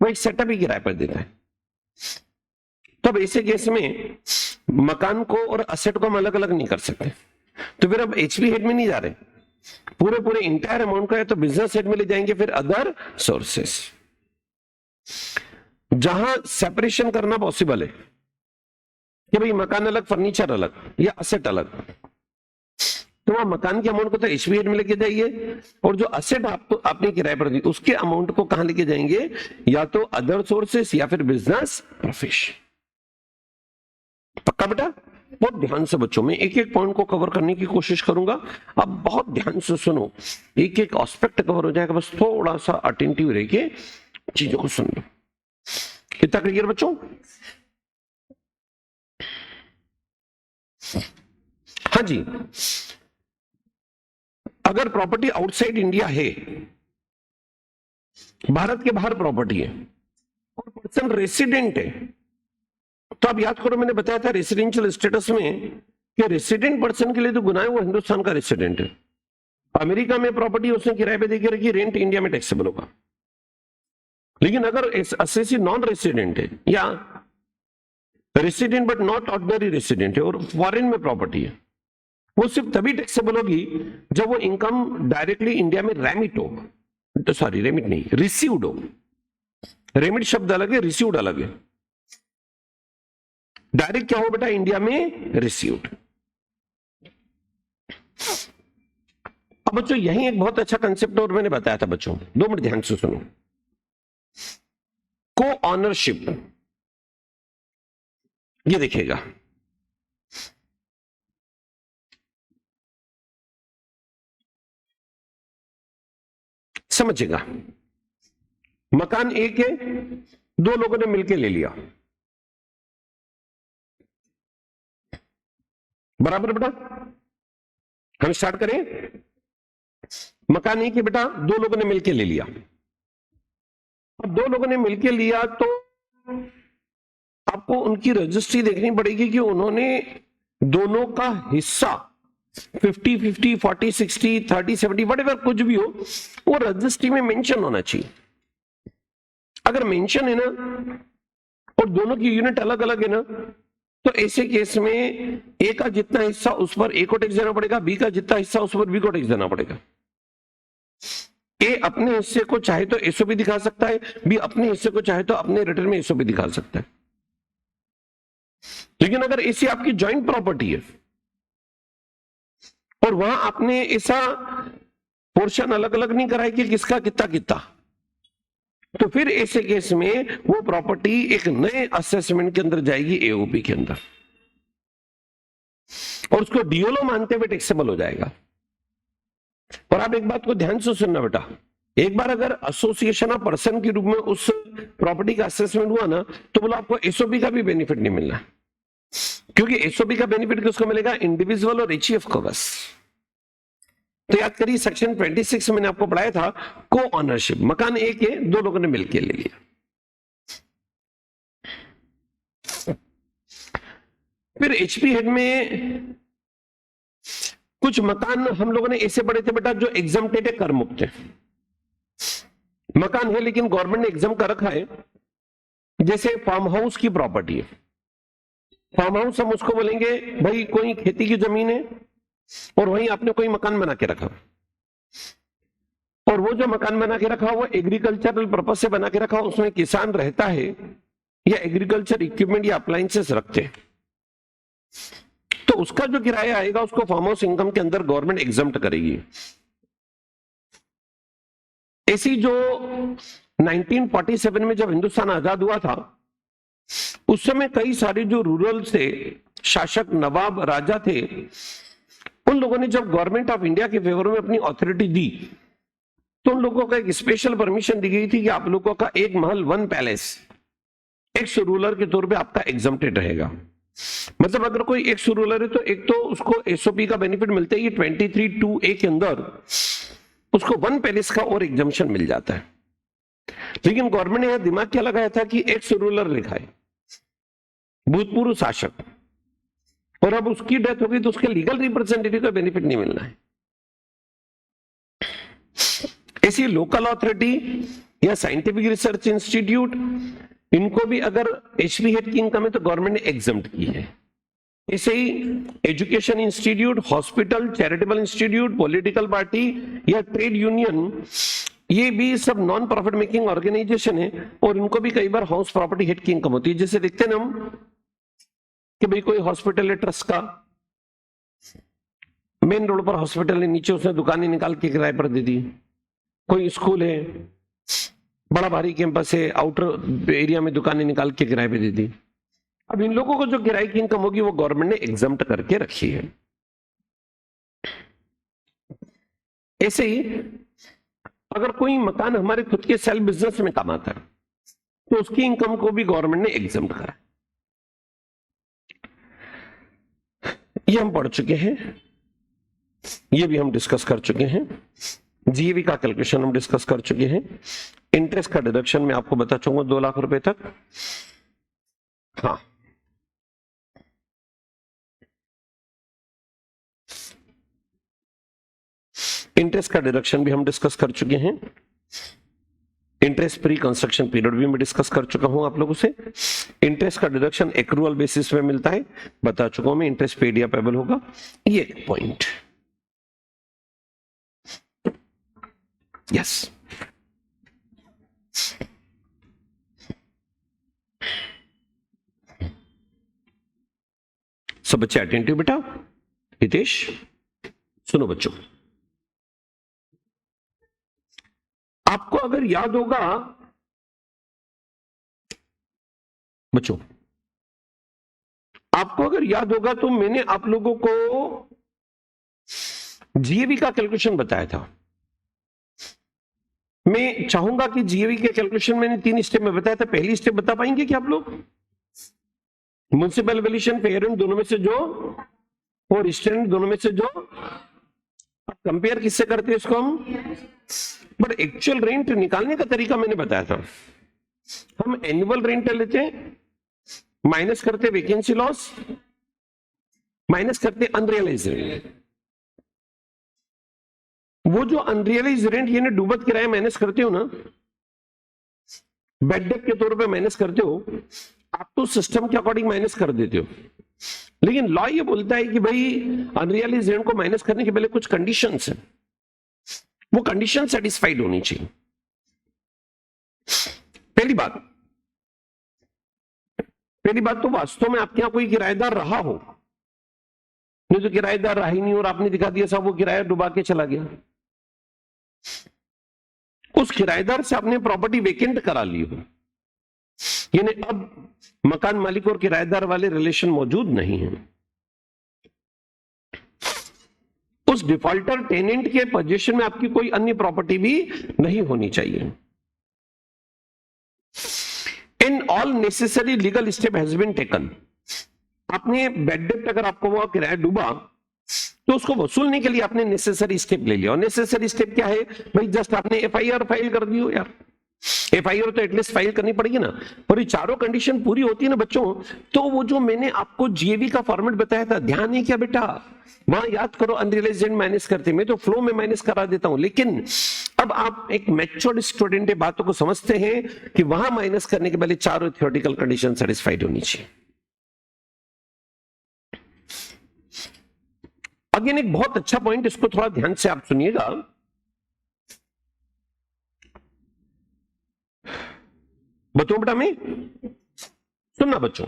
वो एक सेटअप ही किराए पर देता है। तब ऐसे केस में मकान को और असेट को हम अलग अलग नहीं कर सकते, तो फिर अब एचपी हेड में नहीं जा रहे, पूरे इंटायर अमाउंट का है तो बिजनेस हेड में ले जाएंगे, फिर अदर सोर्सेस। जहां सेपरेशन करना पॉसिबल है कि भाई मकान अलग फर्नीचर अलग या असेट अलग, तो वह मकान के अमाउंट को तो एचपी हेड में लेके जाइए, और जो असेट आपने किराए पर दी उसके अमाउंट को कहां लेके जाएंगे? या तो अदर सोर्सेस या फिर बिजनेस प्रोफेशन। पक्का बेटा? बहुत ध्यान से बच्चों में एक एक पॉइंट को कवर करने की कोशिश करूंगा। अब बहुत ध्यान से सुनो, एक एक एस्पेक्ट कवर हो जाएगा, बस थोड़ा सा अटेंटिव रह के चीजों को सुन लो। इतना क्लियर बच्चों? हाँ जी, अगर प्रॉपर्टी आउटसाइड इंडिया है, भारत के बाहर प्रॉपर्टी है और पर्सन रेसिडेंट है, तो आप याद करो मैंने बताया था रेसिडेंशियल स्टेटस में कि रेसिडेंट पर्सन के लिए तो गुनाह है, वो हिंदुस्तान का रेसिडेंट है। अमेरिका में प्रॉपर्टी उसने किराए पे देके रखी, रेंट इंडिया में टैक्सेबल होगा। लेकिन अगर एसएससी नॉन रेसिडेंट है या resident but not ordinary resident है और फॉरेन में प्रॉपर्टी है, वो सिर्फ तभी टैक्सेबल होगी जब वो इनकम डायरेक्टली इंडिया में रेमिट हो, तो सॉरी रेमिट नहीं, रिसीव्ड हो। रेमिट शब्द अलग है, रिसीव्ड अलग है। डायरेक्ट क्या हो बेटा, इंडिया में रिसीव्ड। अब बच्चों यही एक बहुत अच्छा कंसेप्ट और मैंने बताया था बच्चों, 2 मिनट ध्यान से सुनो। को ऑनरशिप, ये देखिएगा, समझिएगा, मकान एक है, 2 लोगों ने मिलकर ले लिया, बराबर बेटा। हम स्टार्ट करें, मकान एक है बेटा, 2 लोगों ने मिलकर ले लिया। अब 2 लोगों ने मिलकर लिया तो आपको उनकी रजिस्ट्री देखनी पड़ेगी कि उन्होंने दोनों का हिस्सा 50-50, 40-60, 30-70 व्हाटएवर कुछ भी हो, वो रजिस्ट्री में मेंशन होना चाहिए। अगर मेंशन है ना और दोनों की यूनिट अलग अलग है ना, तो ऐसे केस में ए का जितना हिस्सा उस पर ए को टैक्स देना पड़ेगा, बी का जितना हिस्सा उस पर बी को टैक्स देना पड़ेगा। ए अपने हिस्से को चाहे तो एसओपी दिखा सकता है, बी अपने हिस्से को चाहे तो अपने रिटर्न में एसओपी दिखा सकता है। लेकिन अगर ऐसी आपकी जॉइंट प्रॉपर्टी है और वहां आपने ऐसा पोर्शन अलग अलग नहीं कराया कि किसका कितना कितना, तो फिर ऐसे केस में वो प्रॉपर्टी एक नए असेसमेंट के अंदर जाएगी, एओपी के अंदर, और उसको डीओलो मानते हुए टैक्सेबल हो जाएगा। और आप एक बात को ध्यान से सुनना बेटा, एक बार अगर एसोसिएशन ऑफ पर्सन के रूप में उस प्रॉपर्टी का असेसमेंट हुआ ना, तो बोलो आपको एसओपी का भी बेनिफिट नहीं मिलना, क्योंकि एसओपी का बेनिफिट किसको मिलेगा, इंडिविजुअल और एचईएफ को बस। तो याद करिए सेक्शन 26 मैंने आपको पढ़ाया था, को ऑनरशिप, मकान एक है, 2 लोगों ने मिलकर ले लिया। फिर एचपी हेड में कुछ मकान हम लोगों ने ऐसे पढ़े थे बेटा जो एग्जम्प्टेड है, कर मुक्त है। मकान है लेकिन गवर्नमेंट ने एग्जाम कर रखा है, जैसे फार्म हाउस की प्रॉपर्टी है। फार्म हाउस हम उसको बोलेंगे भाई कोई खेती की जमीन है और वहीं आपने कोई मकान बना के रखा, और वो जो मकान बना के रखा वो एग्रीकल्चरल पर्पज से बना के रखा, उसमें किसान रहता है या एग्रीकल्चर इक्विपमेंट या अप्लायंसेस रखते हैं, तो उसका जो किराया आएगा उसको फार्म हाउस इनकम के अंदर गवर्नमेंट एग्जम्प्ट करेगी। ऐसी जो 1947 में जब हिंदुस्तान आजाद हुआ था, उस समय कई सारे जो रूरल से शासक नवाब राजा थे, उन लोगों ने जब गवर्नमेंट ऑफ इंडिया के फेवर में अपनी अथॉरिटी दी, तो उन लोगों को एक स्पेशल परमिशन दी गई थी कि आप लोगों का एक महल 1 पैलेस एक्स रूलर के तौर पे आपका एग्जम्प्टेड रहेगा। मतलब अगर कोई एक्स रूलर है तो एक तो उसको एसओपी का बेनिफिट मिलता है, ये 23(2)(a) के अंदर उसको 1 पैलेस का और एग्जम्पशन मिल जाता है। लेकिन गवर्नमेंट ने यह दिमाग क्या लगाया था कि एक्स रूलर लिखा है, भूतपूर्व शासक, और अब उसकी डेथ हो गई तो उसके लीगल रिप्रेजेंटेटिव का बेनिफिट नहीं मिलना है। ऐसी लोकल अथॉरिटी या साइंटिफिक रिसर्च इंस्टीट्यूट, इनको भी अगर एचपी हेड की इनकम है तो गवर्नमेंट ने एग्जम्प्ट की है। ऐसे ही education institute, hospital, charitable institute, political party या ट्रेड यूनियन, ये भी सब नॉन प्रॉफिट मेकिंग ऑर्गेनाइजेशन है और इनको भी कई बार हाउस प्रॉपर्टी हेड की इनकम होती है। जैसे देखते हैं ना हम कि भाई कोई हॉस्पिटल है ट्रस्ट का, मेन रोड पर हॉस्पिटल है, नीचे उसने दुकानें निकाल के किराए पर दे दी। कोई स्कूल है, बड़ा भारी कैंपस है, आउटर एरिया में दुकानें निकाल के किराए पे दे दी। अब इन लोगों को जो किराए की इनकम होगी वो गवर्नमेंट ने एग्जम्प्ट करके रखी है। ऐसे ही अगर कोई मकान हमारे खुद के सेल्फ बिजनेस में कमाता है तो उसकी इनकम को भी गवर्नमेंट ने एग्जम्प्ट करा। ये हम पढ़ चुके हैं, ये भी हम डिस्कस कर चुके हैं। जीएवी का कैलकुलेशन हम डिस्कस कर चुके हैं। इंटरेस्ट का डिडक्शन मैं आपको बता चुका 2 लाख रुपए तक। हाँ, इंटरेस्ट का डिडक्शन भी हम डिस्कस कर चुके हैं। इंटरेस्ट प्री कंस्ट्रक्शन पीरियड भी मैं डिस्कस कर चुका हूं आप लोगों से। इंटरेस्ट का डिडक्शन एक्रूअल बेसिस में मिलता है, बता चुका हूं मैं। इंटरेस्ट पेड या पेबल होगा, ये पॉइंट। यस, सब बच्चे अटेंटिव बेटा। हितेश सुनो बच्चों, आपको अगर याद होगा बच्चों, आपको अगर याद होगा तो मैंने आप लोगों को जीएवी का कैलकुलेशन बताया था। मैं चाहूंगा कि जीएवी के कैलकुलेशन मैंने 3 स्टेप में बताया था। पहली स्टेप बता पाएंगे क्या आप लोग? म्युनिसिपल वैल्यूएशन फेयर रेंट दोनों में से जो, और स्टैंडर्ड दोनों में से जो। कंपेयर किससे करते हैं इसको हम? बट एक्चुअल रेंट निकालने का तरीका मैंने बताया था। हम एनुअल रेंट लेते हैं, माइनस करते वैकेंसी लॉस, माइनस करते अनरियलाइज रेंट। वो जो अनरियलाइज रेंट यानी डूबत किराया माइनस करते हो ना, बेड डेट के तौर पे माइनस करते हो, आप तो सिस्टम के अकॉर्डिंग माइनस कर देते हो। लेकिन लॉ ये बोलता है कि भाई अनरियलाइज रेंट को माइनस करने के पहले कुछ कंडीशंस हैं, वो कंडीशन सेटिस्फाइड होनी चाहिए। पहली बात तो वास्तव में आपके यहां कोई किराएदार रहा हो, नहीं तो किराएदार रहा ही नहीं और आपने दिखा दिया साहब वो किराया डुबा के चला गया। उस किराएदार से आपने प्रॉपर्टी वेकेंट करा ली हो, यानी अब मकान मालिक और किराएदार वाले रिलेशन मौजूद नहीं है, उस डिफॉल्टर टेनेंट के पोजीशन में आपकी कोई अन्य प्रॉपर्टी भी नहीं होनी चाहिए। In all necessary legal step has been taken. आपने बेड डेट अगर आपको वो किराया डूबा तो उसको वसूलने के लिए आपने नेसेसरी स्टेप ले लिया। और नेसेसरी स्टेप क्या है भाई? जस्ट आपने एफआईआर फाइल कर दी हो यार। एफआईआर तो एटलीस्ट फाइल करनी पड़ेगी ना। और ये चारों कंडीशन पूरी होती है ना बच्चों, तो वो जो मैंने आपको जीएवी का फॉर्मेट बताया था, ध्यान है क्या बेटा? वहां याद करो अनरियलाइज्ड रेंट माइनस करते, मैं तो फ्लो में माइनस करा देता हूं। लेकिन अब आप एक मैच्योर्ड स्टूडेंट है, बातों को समझते हैं कि वहां माइनस करने के पहले चारों थ्योरेटिकल कंडीशन सेटिस्फाइड होनी चाहिए। अगेन एक बहुत अच्छा पॉइंट, इसको थोड़ा ध्यान से आप सुनिएगा। बच्चों बेटा मैं सुनना बच्चों,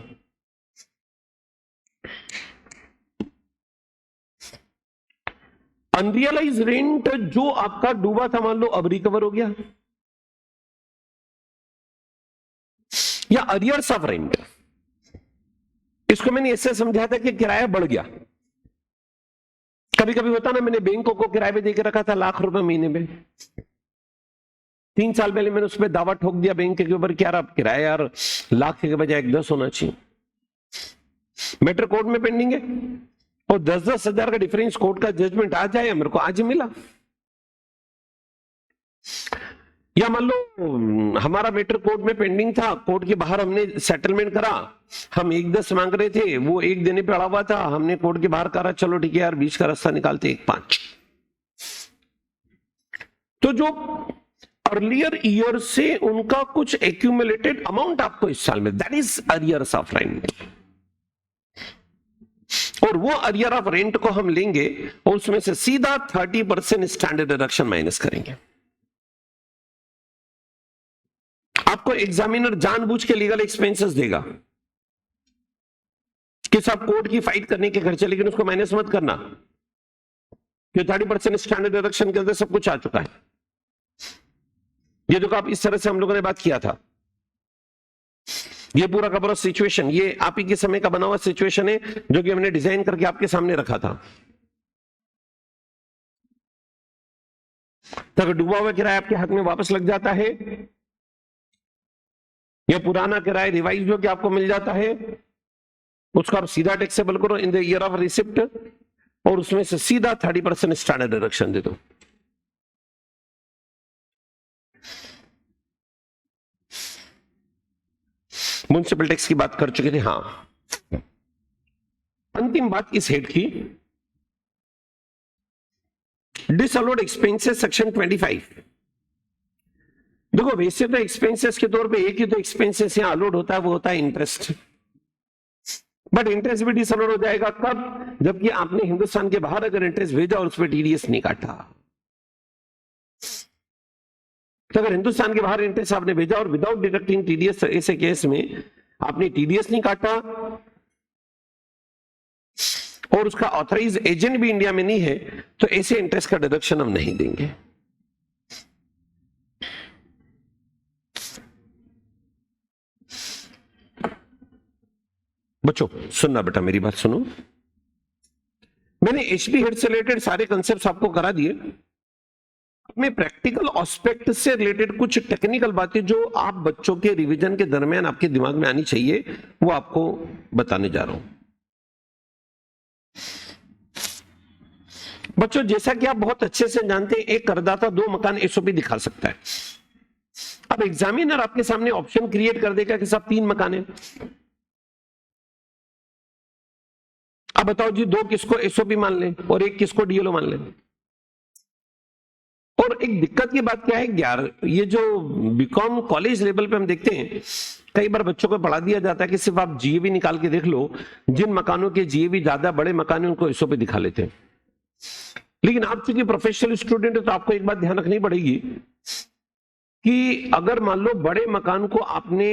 अनरियलाइज रेंट जो आपका डूबा था, मान लो अब रिकवर हो गया, या अरियर्स ऑफ रेंट, इसको मैंने ऐसे समझा था कि किराया बढ़ गया। कभी कभी होता ना, मैंने बैंकों को किराए पे देके रखा था लाख रुपए महीने में, 3 साल पहले मैंने उसमें दावा ठोक दिया बैंक के ऊपर कि यार अब किराया यार लाख के बजाय 10 होना चाहिए। मैटर कोर्ट में पेंडिंग है और 10-10 हजार का डिफरेंस कोर्ट का जजमेंट आ जाए, मेरे को आज मिला। या मान लो हमारा मैटर कोर्ट में पेंडिंग था, कोर्ट के बाहर हमने सेटलमेंट करा, हम 1-10 मांग रहे थे, वो 1 देने पे अड़ा हुआ था, हमने कोर्ट के बाहर करा चलो ठीक है यार 20 का रास्ता निकालते 1.5। तो जो अर्लियर ईयर से उनका कुछ एक्यूमुलेटेड अमाउंट आपको इस साल में, that is arrears of rent. और वो अरियर ऑफ रेंट को हम लेंगे और उसमें से सीधा 30% स्टैंडर्ड डिडक्शन माइनस करेंगे। आपको एग्जामिनर जानबूझ के लीगल एक्सपेंसेस देगा कि सब कोर्ट की फाइट करने के खर्चे, लेकिन उसको माइनस मत करना कि 30% स्टैंडर्ड डिडक्शन के अंदर सब कुछ आ चुका है। ये देखो आप इस तरह से हम लोगों ने बात किया था, ये पूरा का पूरा सिचुएशन ये आप ही के समय का बना हुआ सिचुएशन है जो कि हमने डिजाइन करके आपके सामने रखा था। तो अगर डूबा हुआ किराया आपके हक में वापस लग जाता है या पुराना किराया रिवाइज होकर आपको मिल जाता है, उसका सीधा टैक्सेबल करो in the year of receipt और उसमें से सीधा 30% स्टैंडर्ड डिडक्शन दे दो। म्युनिसिपल टैक्स की बात कर चुके थे। हाँ, अंतिम बात इस हेड की, डिसअलाउड एक्सपेंसेस सेक्शन 25। देखो वैसे तो एक्सपेंसेस के तौर पे एक ही तो एक्सपेंसेस यहां अलाउड होता है, वो होता है इंटरेस्ट। बट इंटरेस्ट भी डिसअलाउड हो जाएगा कब? जबकि आपने हिंदुस्तान के बाहर अगर इंटरेस्ट भेजा और उस पर टीडीएस नहीं काटा। तो अगर हिंदुस्तान के बाहर इंटरेस्ट आपने भेजा और विदाउट डिडक्टिंग टीडीएस, ऐसे केस में आपने टीडीएस नहीं काटा और उसका ऑथराइज एजेंट भी इंडिया में नहीं है, तो ऐसे इंटरेस्ट का डिडक्शन हम नहीं देंगे। बच्चों सुनना बेटा, मेरी बात सुनो। मैंने एचपी हेड से रिलेटेड सारे कंसेप्ट आपको करा दिए। में प्रैक्टिकल एस्पेक्ट से रिलेटेड कुछ टेक्निकल बातें जो आप बच्चों के रिवीजन के दरमियान आपके दिमाग में आनी चाहिए, वो आपको बताने जा रहा हूं। बच्चों जैसा कि आप बहुत अच्छे से जानते हैं, एक करदाता 2 मकान एसओपी दिखा सकता है। अब एग्जामिनर आपके सामने ऑप्शन क्रिएट कर देगा कि साहब 3 मकान है। अब बताओ जी, 2 किसको एसओपी मान लें और 1 किसको डीएलओ मान लें। और एक दिक्कत की बात क्या है यार, ये जो बीकॉम कॉलेज लेवल पे हम देखते हैं, कई बार बच्चों को पढ़ा दिया जाता है कि सिर्फ आप जीएवी निकाल के देख लो, जिन मकानों के जीएवी ज्यादा बड़े मकान है उनको एसओपी दिखा लेते हैं। लेकिन आप चूंकि प्रोफेशनल स्टूडेंट है तो आपको एक बात ध्यान रखनी पड़ेगी कि अगर मान लो बड़े मकान को आपने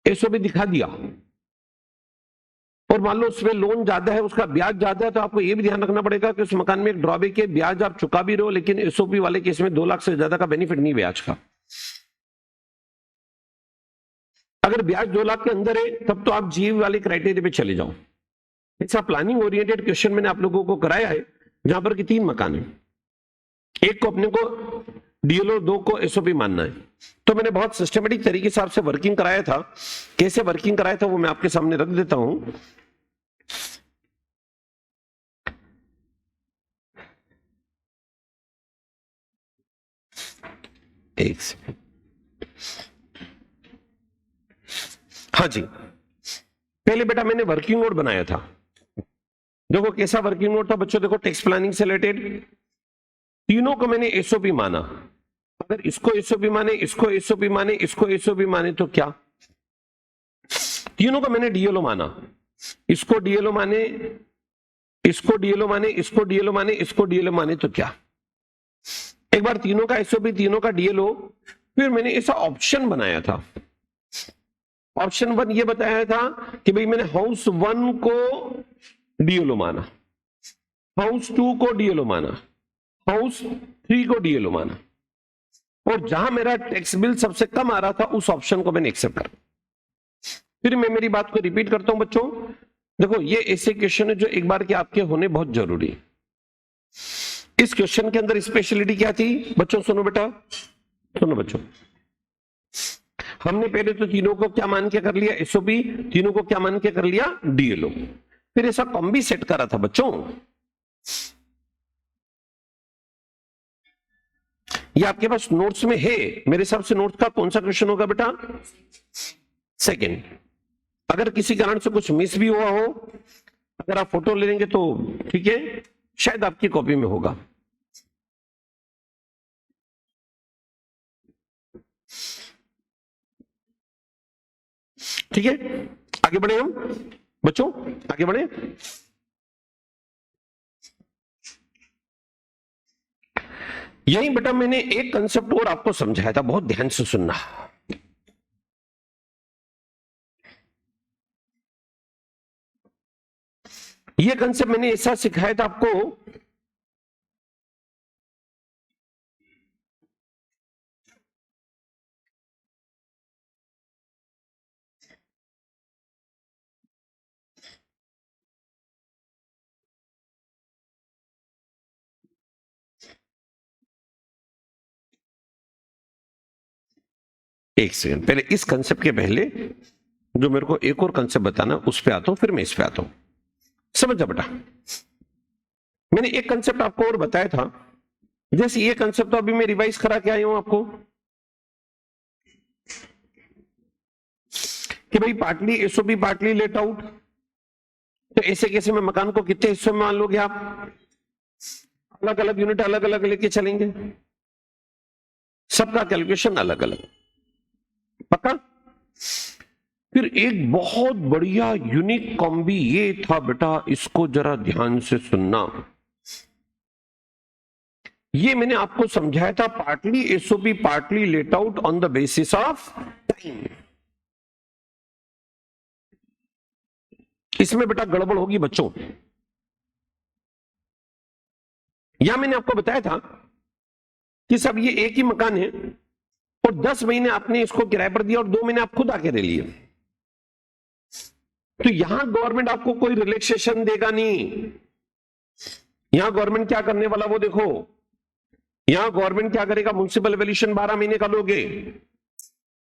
एसओपी दिखा दिया और मान लो उसमें लोन ज्यादा है, उसका ब्याज ज्यादा है, तो आपको यह भी ध्यान रखना पड़ेगा कि उस मकान में एक ड्रॉबैक है, ब्याज आप चुका भी रहो, लेकिन एसओपी वाले केस में 2 लाख से ज्यादा का बेनिफिट नहीं ब्याज का। अगर ब्याज 2 लाख के अंदर है तब तो आप जीएवी वाले क्राइटेरिया पे चले जाओ। ऐसा प्लानिंग ओरिएंटेड क्वेश्चन मैंने आप लोगों को कराया है जहां पर कि 3 मकान है, एक को अपने को डीएलओ, 2 को एसओपी मानना है। तो मैंने बहुत सिस्टमेटिक तरीके से आपसे वर्किंग कराया था। कैसे वर्किंग कराया था वो मैं आपके सामने रख देता हूं। एक सेकंड। हाँ जी, पहले बेटा मैंने वर्किंग नोट बनाया था। देखो कैसा वर्किंग नोट था बच्चों, देखो टैक्स प्लानिंग से रिलेटेड तीनों को मैंने एसओपी माना। अगर इसको एसओपी माने, इसको एसओपी माने, इसको एसओपी माने तो क्या? तीनों को मैंने डीएलओ माना, इसको डीएलओ माने, इसको डीएलओ माने, इसको डीएलओ माने, इसको डीएलओ माने तो क्या? एक बार तीनों का एसओपी, तीनों का डीएलओ, फिर मैंने ऐसा ऑप्शन बनाया था। ऑप्शन 1 ये बताया था कि भाई मैंने हाउस 1 को डीएलओ माना, हाउस 2 को डीएलओ माना, हाउस 3 को डीएलओ माना, और जहां मेरा टैक्स बिल सबसे कम आ रहा था उस ऑप्शन को मैंने एक्सेप्ट करा। फिर मैं मेरी बात को रिपीट करता हूं बच्चों, देखो ये ऐसे क्वेश्चन है जो एक बार के आपके होने बहुत जरूरी है। इस क्वेश्चन के अंदर स्पेशलिटी क्या थी बच्चों? सुनो बेटा, सुनो बच्चों, हमने पहले तो तीनों को क्या मान के कर लिया? एसओपी। तीनों को क्या मान के कर लिया? डीएलओ। फिर ऐसा कॉम्बी सेट करा था बच्चों। ये आपके पास नोट्स में है, मेरे हिसाब से नोट्स का कौन सा क्वेश्चन होगा बेटा? सेकंड। अगर किसी कारण से कुछ मिस भी हुआ हो, अगर आप फोटो ले लेंगे तो ठीक है, शायद आपकी कॉपी में होगा। ठीक है, आगे बढ़े हम बच्चों, आगे बढ़े। यही बेटा मैंने एक कंसेप्ट और आपको समझाया था, बहुत ध्यान से सुनना। ये कंसेप्ट मैंने ऐसा सिखाया था आपको, एक सेकंड पहले, इस कंसेप्ट के पहले जो मेरे को एक और कंसेप्ट बताना, उस पे आता हूं, फिर मैं इस पे आता हूं। समझ जा बेटा, मैंने एक कंसेप्ट आपको और बताया था, जैसे ये कंसेप्ट तो अभी मैं रिवाइज करा के आया हूं आपको कि भाई partly SOP partly let out, तो ऐसे कैसे में मकान को कितने हिस्सों में मान लोगे आप, अलग अलग यूनिट अलग अलग लेके चलेंगे, सबका कैलकुलेशन अलग अलग, पक्का। फिर एक बहुत बढ़िया यूनिक कॉम्बी ये था बेटा, इसको जरा ध्यान से सुनना। ये मैंने आपको समझाया था, partly SOP partly let out on the basis of time. इसमें बेटा गड़बड़ होगी बच्चों। या मैंने आपको बताया था कि सब ये एक ही मकान है और 10 महीने आपने इसको किराए पर दिया और 2 महीने आप खुद आके दे लिए, तो यहां गवर्नमेंट आपको कोई रिलैक्सेशन देगा नहीं। यहां गवर्नमेंट क्या करने वाला वो देखो, यहां गवर्नमेंट क्या करेगा, म्युनिसिपल वैल्यूएशन 12 महीने का लोगे,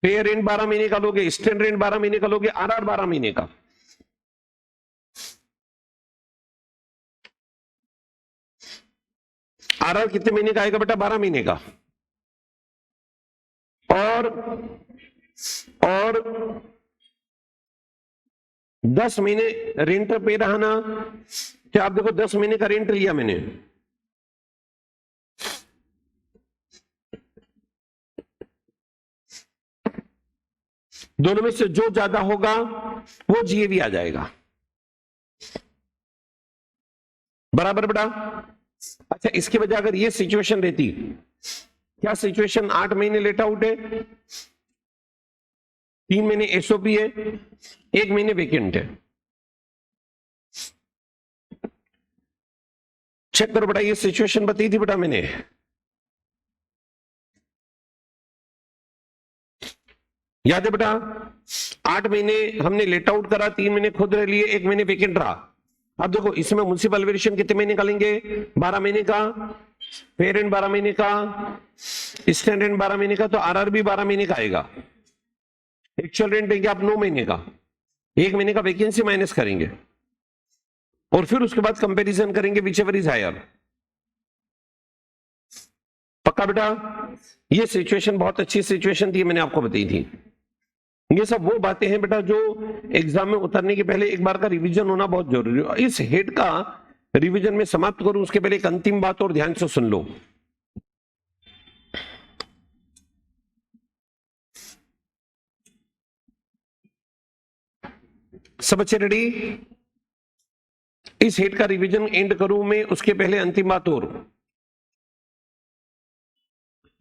पे रेंट 12 महीने का लोगे, स्टैंड रेंट 12 महीने का लोगे, आरआर 12 महीने का। आरआर कितने महीने का आएगा बेटा, 12 महीने का। और 10 महीने रेंट पे रहा ना, क्या आप देखो 10 महीने का रेंट लिया मैंने, दोनों में से जो ज्यादा होगा वो जीएवी आ जाएगा, बराबर बेटा। अच्छा, इसके वजह अगर ये सिचुएशन रहती, क्या सिचुएशन 8 महीने लेट आउट है, 3 महीने एसओपी है, 1 महीने वेकेंट है, चेक करो बेटा, ये सिचुएशन बताई थी बेटा मैंने। याद है बेटा, 8 महीने हमने लेट आउट करा, 3 महीने खुद रह लिए, 1 महीने वेकेंट रहा। अब देखो इसमें म्युनिसिपल वैल्यूएशन कितने महीने निकालेंगे, 12 महीने का, पे रेंट 12 महीने का, स्टैंड रेंट 12 महीने का, तो आरआर भी 12 महीने का आएगा। एक्चुअल रेंट देंगे आप 9 महीने का, 1 महीने का वैकेंसी माइनस करेंगे और फिर उसके बाद कंपैरिजन करेंगे विच एवर इज हायर। पक्का बेटा, ये सिचुएशन बहुत अच्छी सिचुएशन थी, मैंने आपको बताई थी। ये सब वो बातें हैं बेटा जो एग्जाम में उतरने के पहले एक बार का रिवीजन होना बहुत जरूरी है। इस हेड का रिवीजन में समाप्त करूं उसके पहले एक अंतिम बात और ध्यान से सुन लो। सब अच्छे रेडी? इस हेड का रिवीजन एंड करूं मैं उसके पहले अंतिम बात और।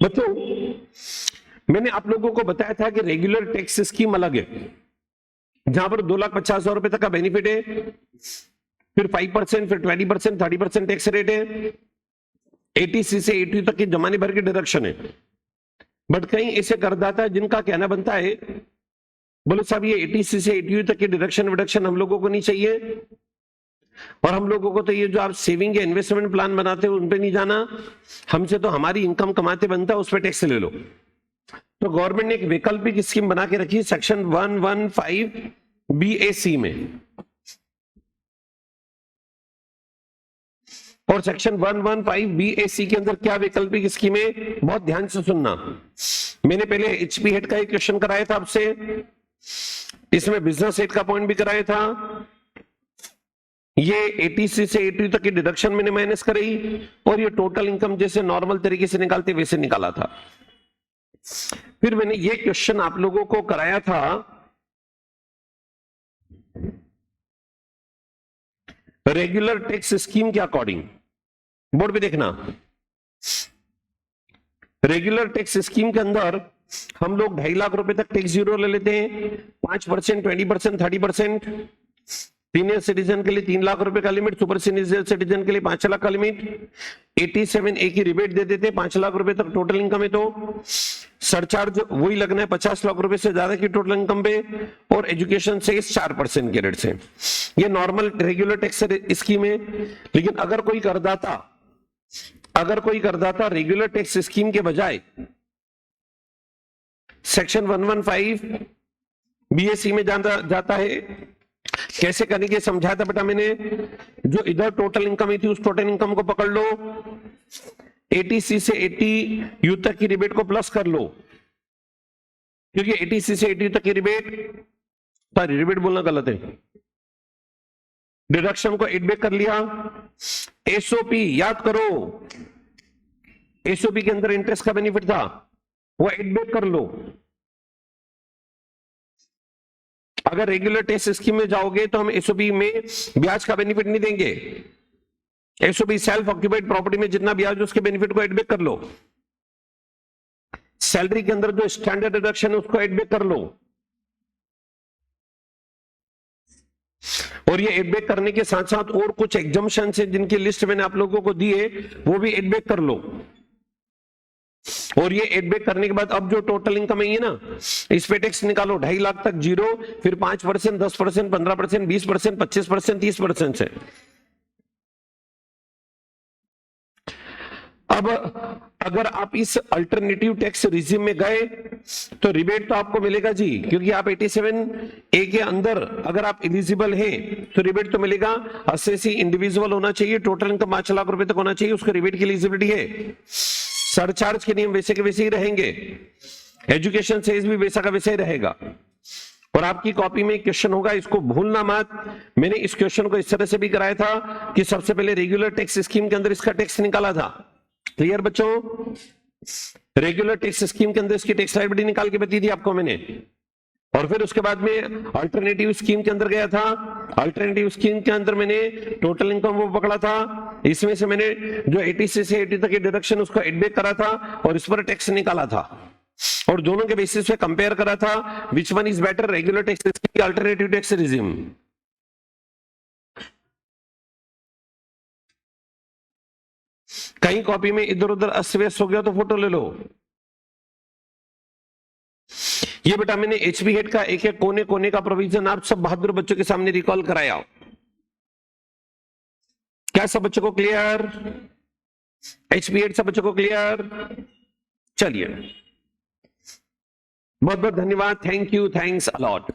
बच्चों, मैंने आप लोगों को बताया था कि रेगुलर टैक्स स्कीम अलग है, जहां पर 2,50,000 रुपए तक का बेनिफिट है, फिर 5%, फिर 20%, 30% टैक्स रेट है, 80C से 80 तक की जमाने भर की डिडक्शन है। बट कहीं ऐसे करदाता है जिनका कहना बनता है, बोले साहब ये 80C से 80 तक की डिडक्शन विडक्शन हम लोगों को नहीं चाहिए, और हम लोगों को तो ये जो आप सेविंग या इन्वेस्टमेंट प्लान बनाते हो उन पे नहीं जाना, हमसे तो हमारी इनकम कमाते बनता है, उस पर टैक्स ले लो। तो गवर्नमेंट ने एक वैकल्पिक स्कीम बना के रखी सेक्शन 115 BAC में, और सेक्शन 115 BAC के अंदर क्या वैकल्पिक स्कीम है, बहुत ध्यान से सुनना। मैंने पहले एचपी हेड का एक क्वेश्चन कराया था आपसे, इसमें बिजनेस हेड का पॉइंट भी कराया था। ये 80C से 80 तक की डिडक्शन मैंने माइनस कराई, और ये टोटल इनकम जैसे नॉर्मल तरीके से निकालते वैसे निकाला था। फिर मैंने ये क्वेश्चन आप लोगों को कराया था रेगुलर टैक्स स्कीम के अकॉर्डिंग, बोर्ड पे देखना। रेगुलर टैक्स स्कीम के अंदर हम लोग 2.5 लाख रुपए तक टैक्स जीरो ले लेते हैं, 5%, 20%, 30%। सीनियर सिटीजन के लिए 3 लाख रुपए का लिमिट, सुपर सीनियर सिटीजन के लिए 5 लाख का लिमिट, 87A की रिबेट दे देते, 5 लाख रुपए तक टोटल इनकम है तो सरचार्ज वही लगना है 50 लाख रुपए से ज्यादा की टोटल इनकम पे, और एजुकेशन से 4% के रेट से। ये नॉर्मल रेगुलर टैक्स स्कीम है। लेकिन अगर कोई करदाता रेगुलर टैक्स स्कीम के बजाय सेक्शन 115 बीएससी में जाता है। कैसे करेंगे समझाया था बेटा मैंने। जो इधर टोटल इनकम ही थी उस टोटल इनकम को पकड़ लो, 80C से 80U तक की रिबेट को प्लस कर लो, क्योंकि 80C से 80U तक की रिबेट, सॉरी रिबेट बोलना गलत है, डिडक्शन को 8 बैक कर लिया। एसओपी याद करो, एसओपी के अंदर इंटरेस्ट का बेनिफिट था, वो 8 बैक कर लो। अगर रेगुलर टेस्ट स्कीम में जाओगे तो हम एसओपी में ब्याज का बेनिफिट नहीं देंगे। एसओपी सेल्फ ऑक्यूपाइड प्रॉपर्टी में जितना ब्याज उसके बेनिफिट को 8 बैक कर लो। सैलरी के अंदर जो स्टैंडर्ड डिडक्शन है उसको 8 बैक कर लो, और ये 8 बैक करने के साथ साथ और कुछ एग्जम्पशन है जिनकी लिस्ट मैंने आप लोगों को दी है, वो भी 8 बैक कर लो। और ये 8 बैक करने के बाद अब जो टोटल इनकम है ना, इस पे टैक्स निकालो, 2.5 लाख तक 0, फिर 5%, 10%, 15%, 20%, 25%, 30% से। अब अगर आप इस अल्टरनेटिव टैक्स रिजिम में गए तो रिबेट तो आपको मिलेगा जी, क्योंकि आप 87A के अंदर अगर आप एलिजिबल हैं तो रिबेट तो मिलेगा। असेसी इंडिविजुअल होना चाहिए, टोटल इनकम 5 लाख रुपए तक होना चाहिए, उसको रिबेट की एलिजिबिलिटी है। सरचार्ज के नियम वैसे के वैसे ही रहेंगे, एजुकेशन सेस भी वैसा का वैसा ही रहेगा। और आपकी कॉपी में क्वेश्चन होगा, इसको भूलना मत। मैंने इस क्वेश्चन को इस तरह से भी कराया था कि सबसे पहले रेगुलर टैक्स स्कीम के अंदर इसका टैक्स निकाला था। क्लियर बच्चों? रेगुलर टैक्स स्कीम के अंदर इसकी टैक्स लायबिलिटी निकाल के बता दी आपको मैंने, और फिर उसके बाद में अल्टरनेटिव स्कीम के अंदर गया था। अल्टरनेटिव स्कीम के अंदर मैंने टोटल इनकम वो पकड़ा था, इसमें से मैंने जो 80 से 80 तक की डिडक्शन उसको एड बैक करा था और इस पर टैक्स निकाला था, और दोनों के बेसिस पे कंपेयर करा था which one is better, regular tax scheme, alternative tax regime. कहीं कॉपी में इधर उधर अस्त व्यस्त हो गया तो फोटो ले लो। ये बेटा मैंने एचपी हेड का एक एक कोने कोने का प्रोविजन आप सब बहादुर बच्चों के सामने रिकॉल कराया। क्या सब बच्चों को क्लियर? एचपी हेड सब बच्चों को क्लियर? चलिए, बहुत बहुत धन्यवाद, थैंक यू, थैंक्स अलॉट।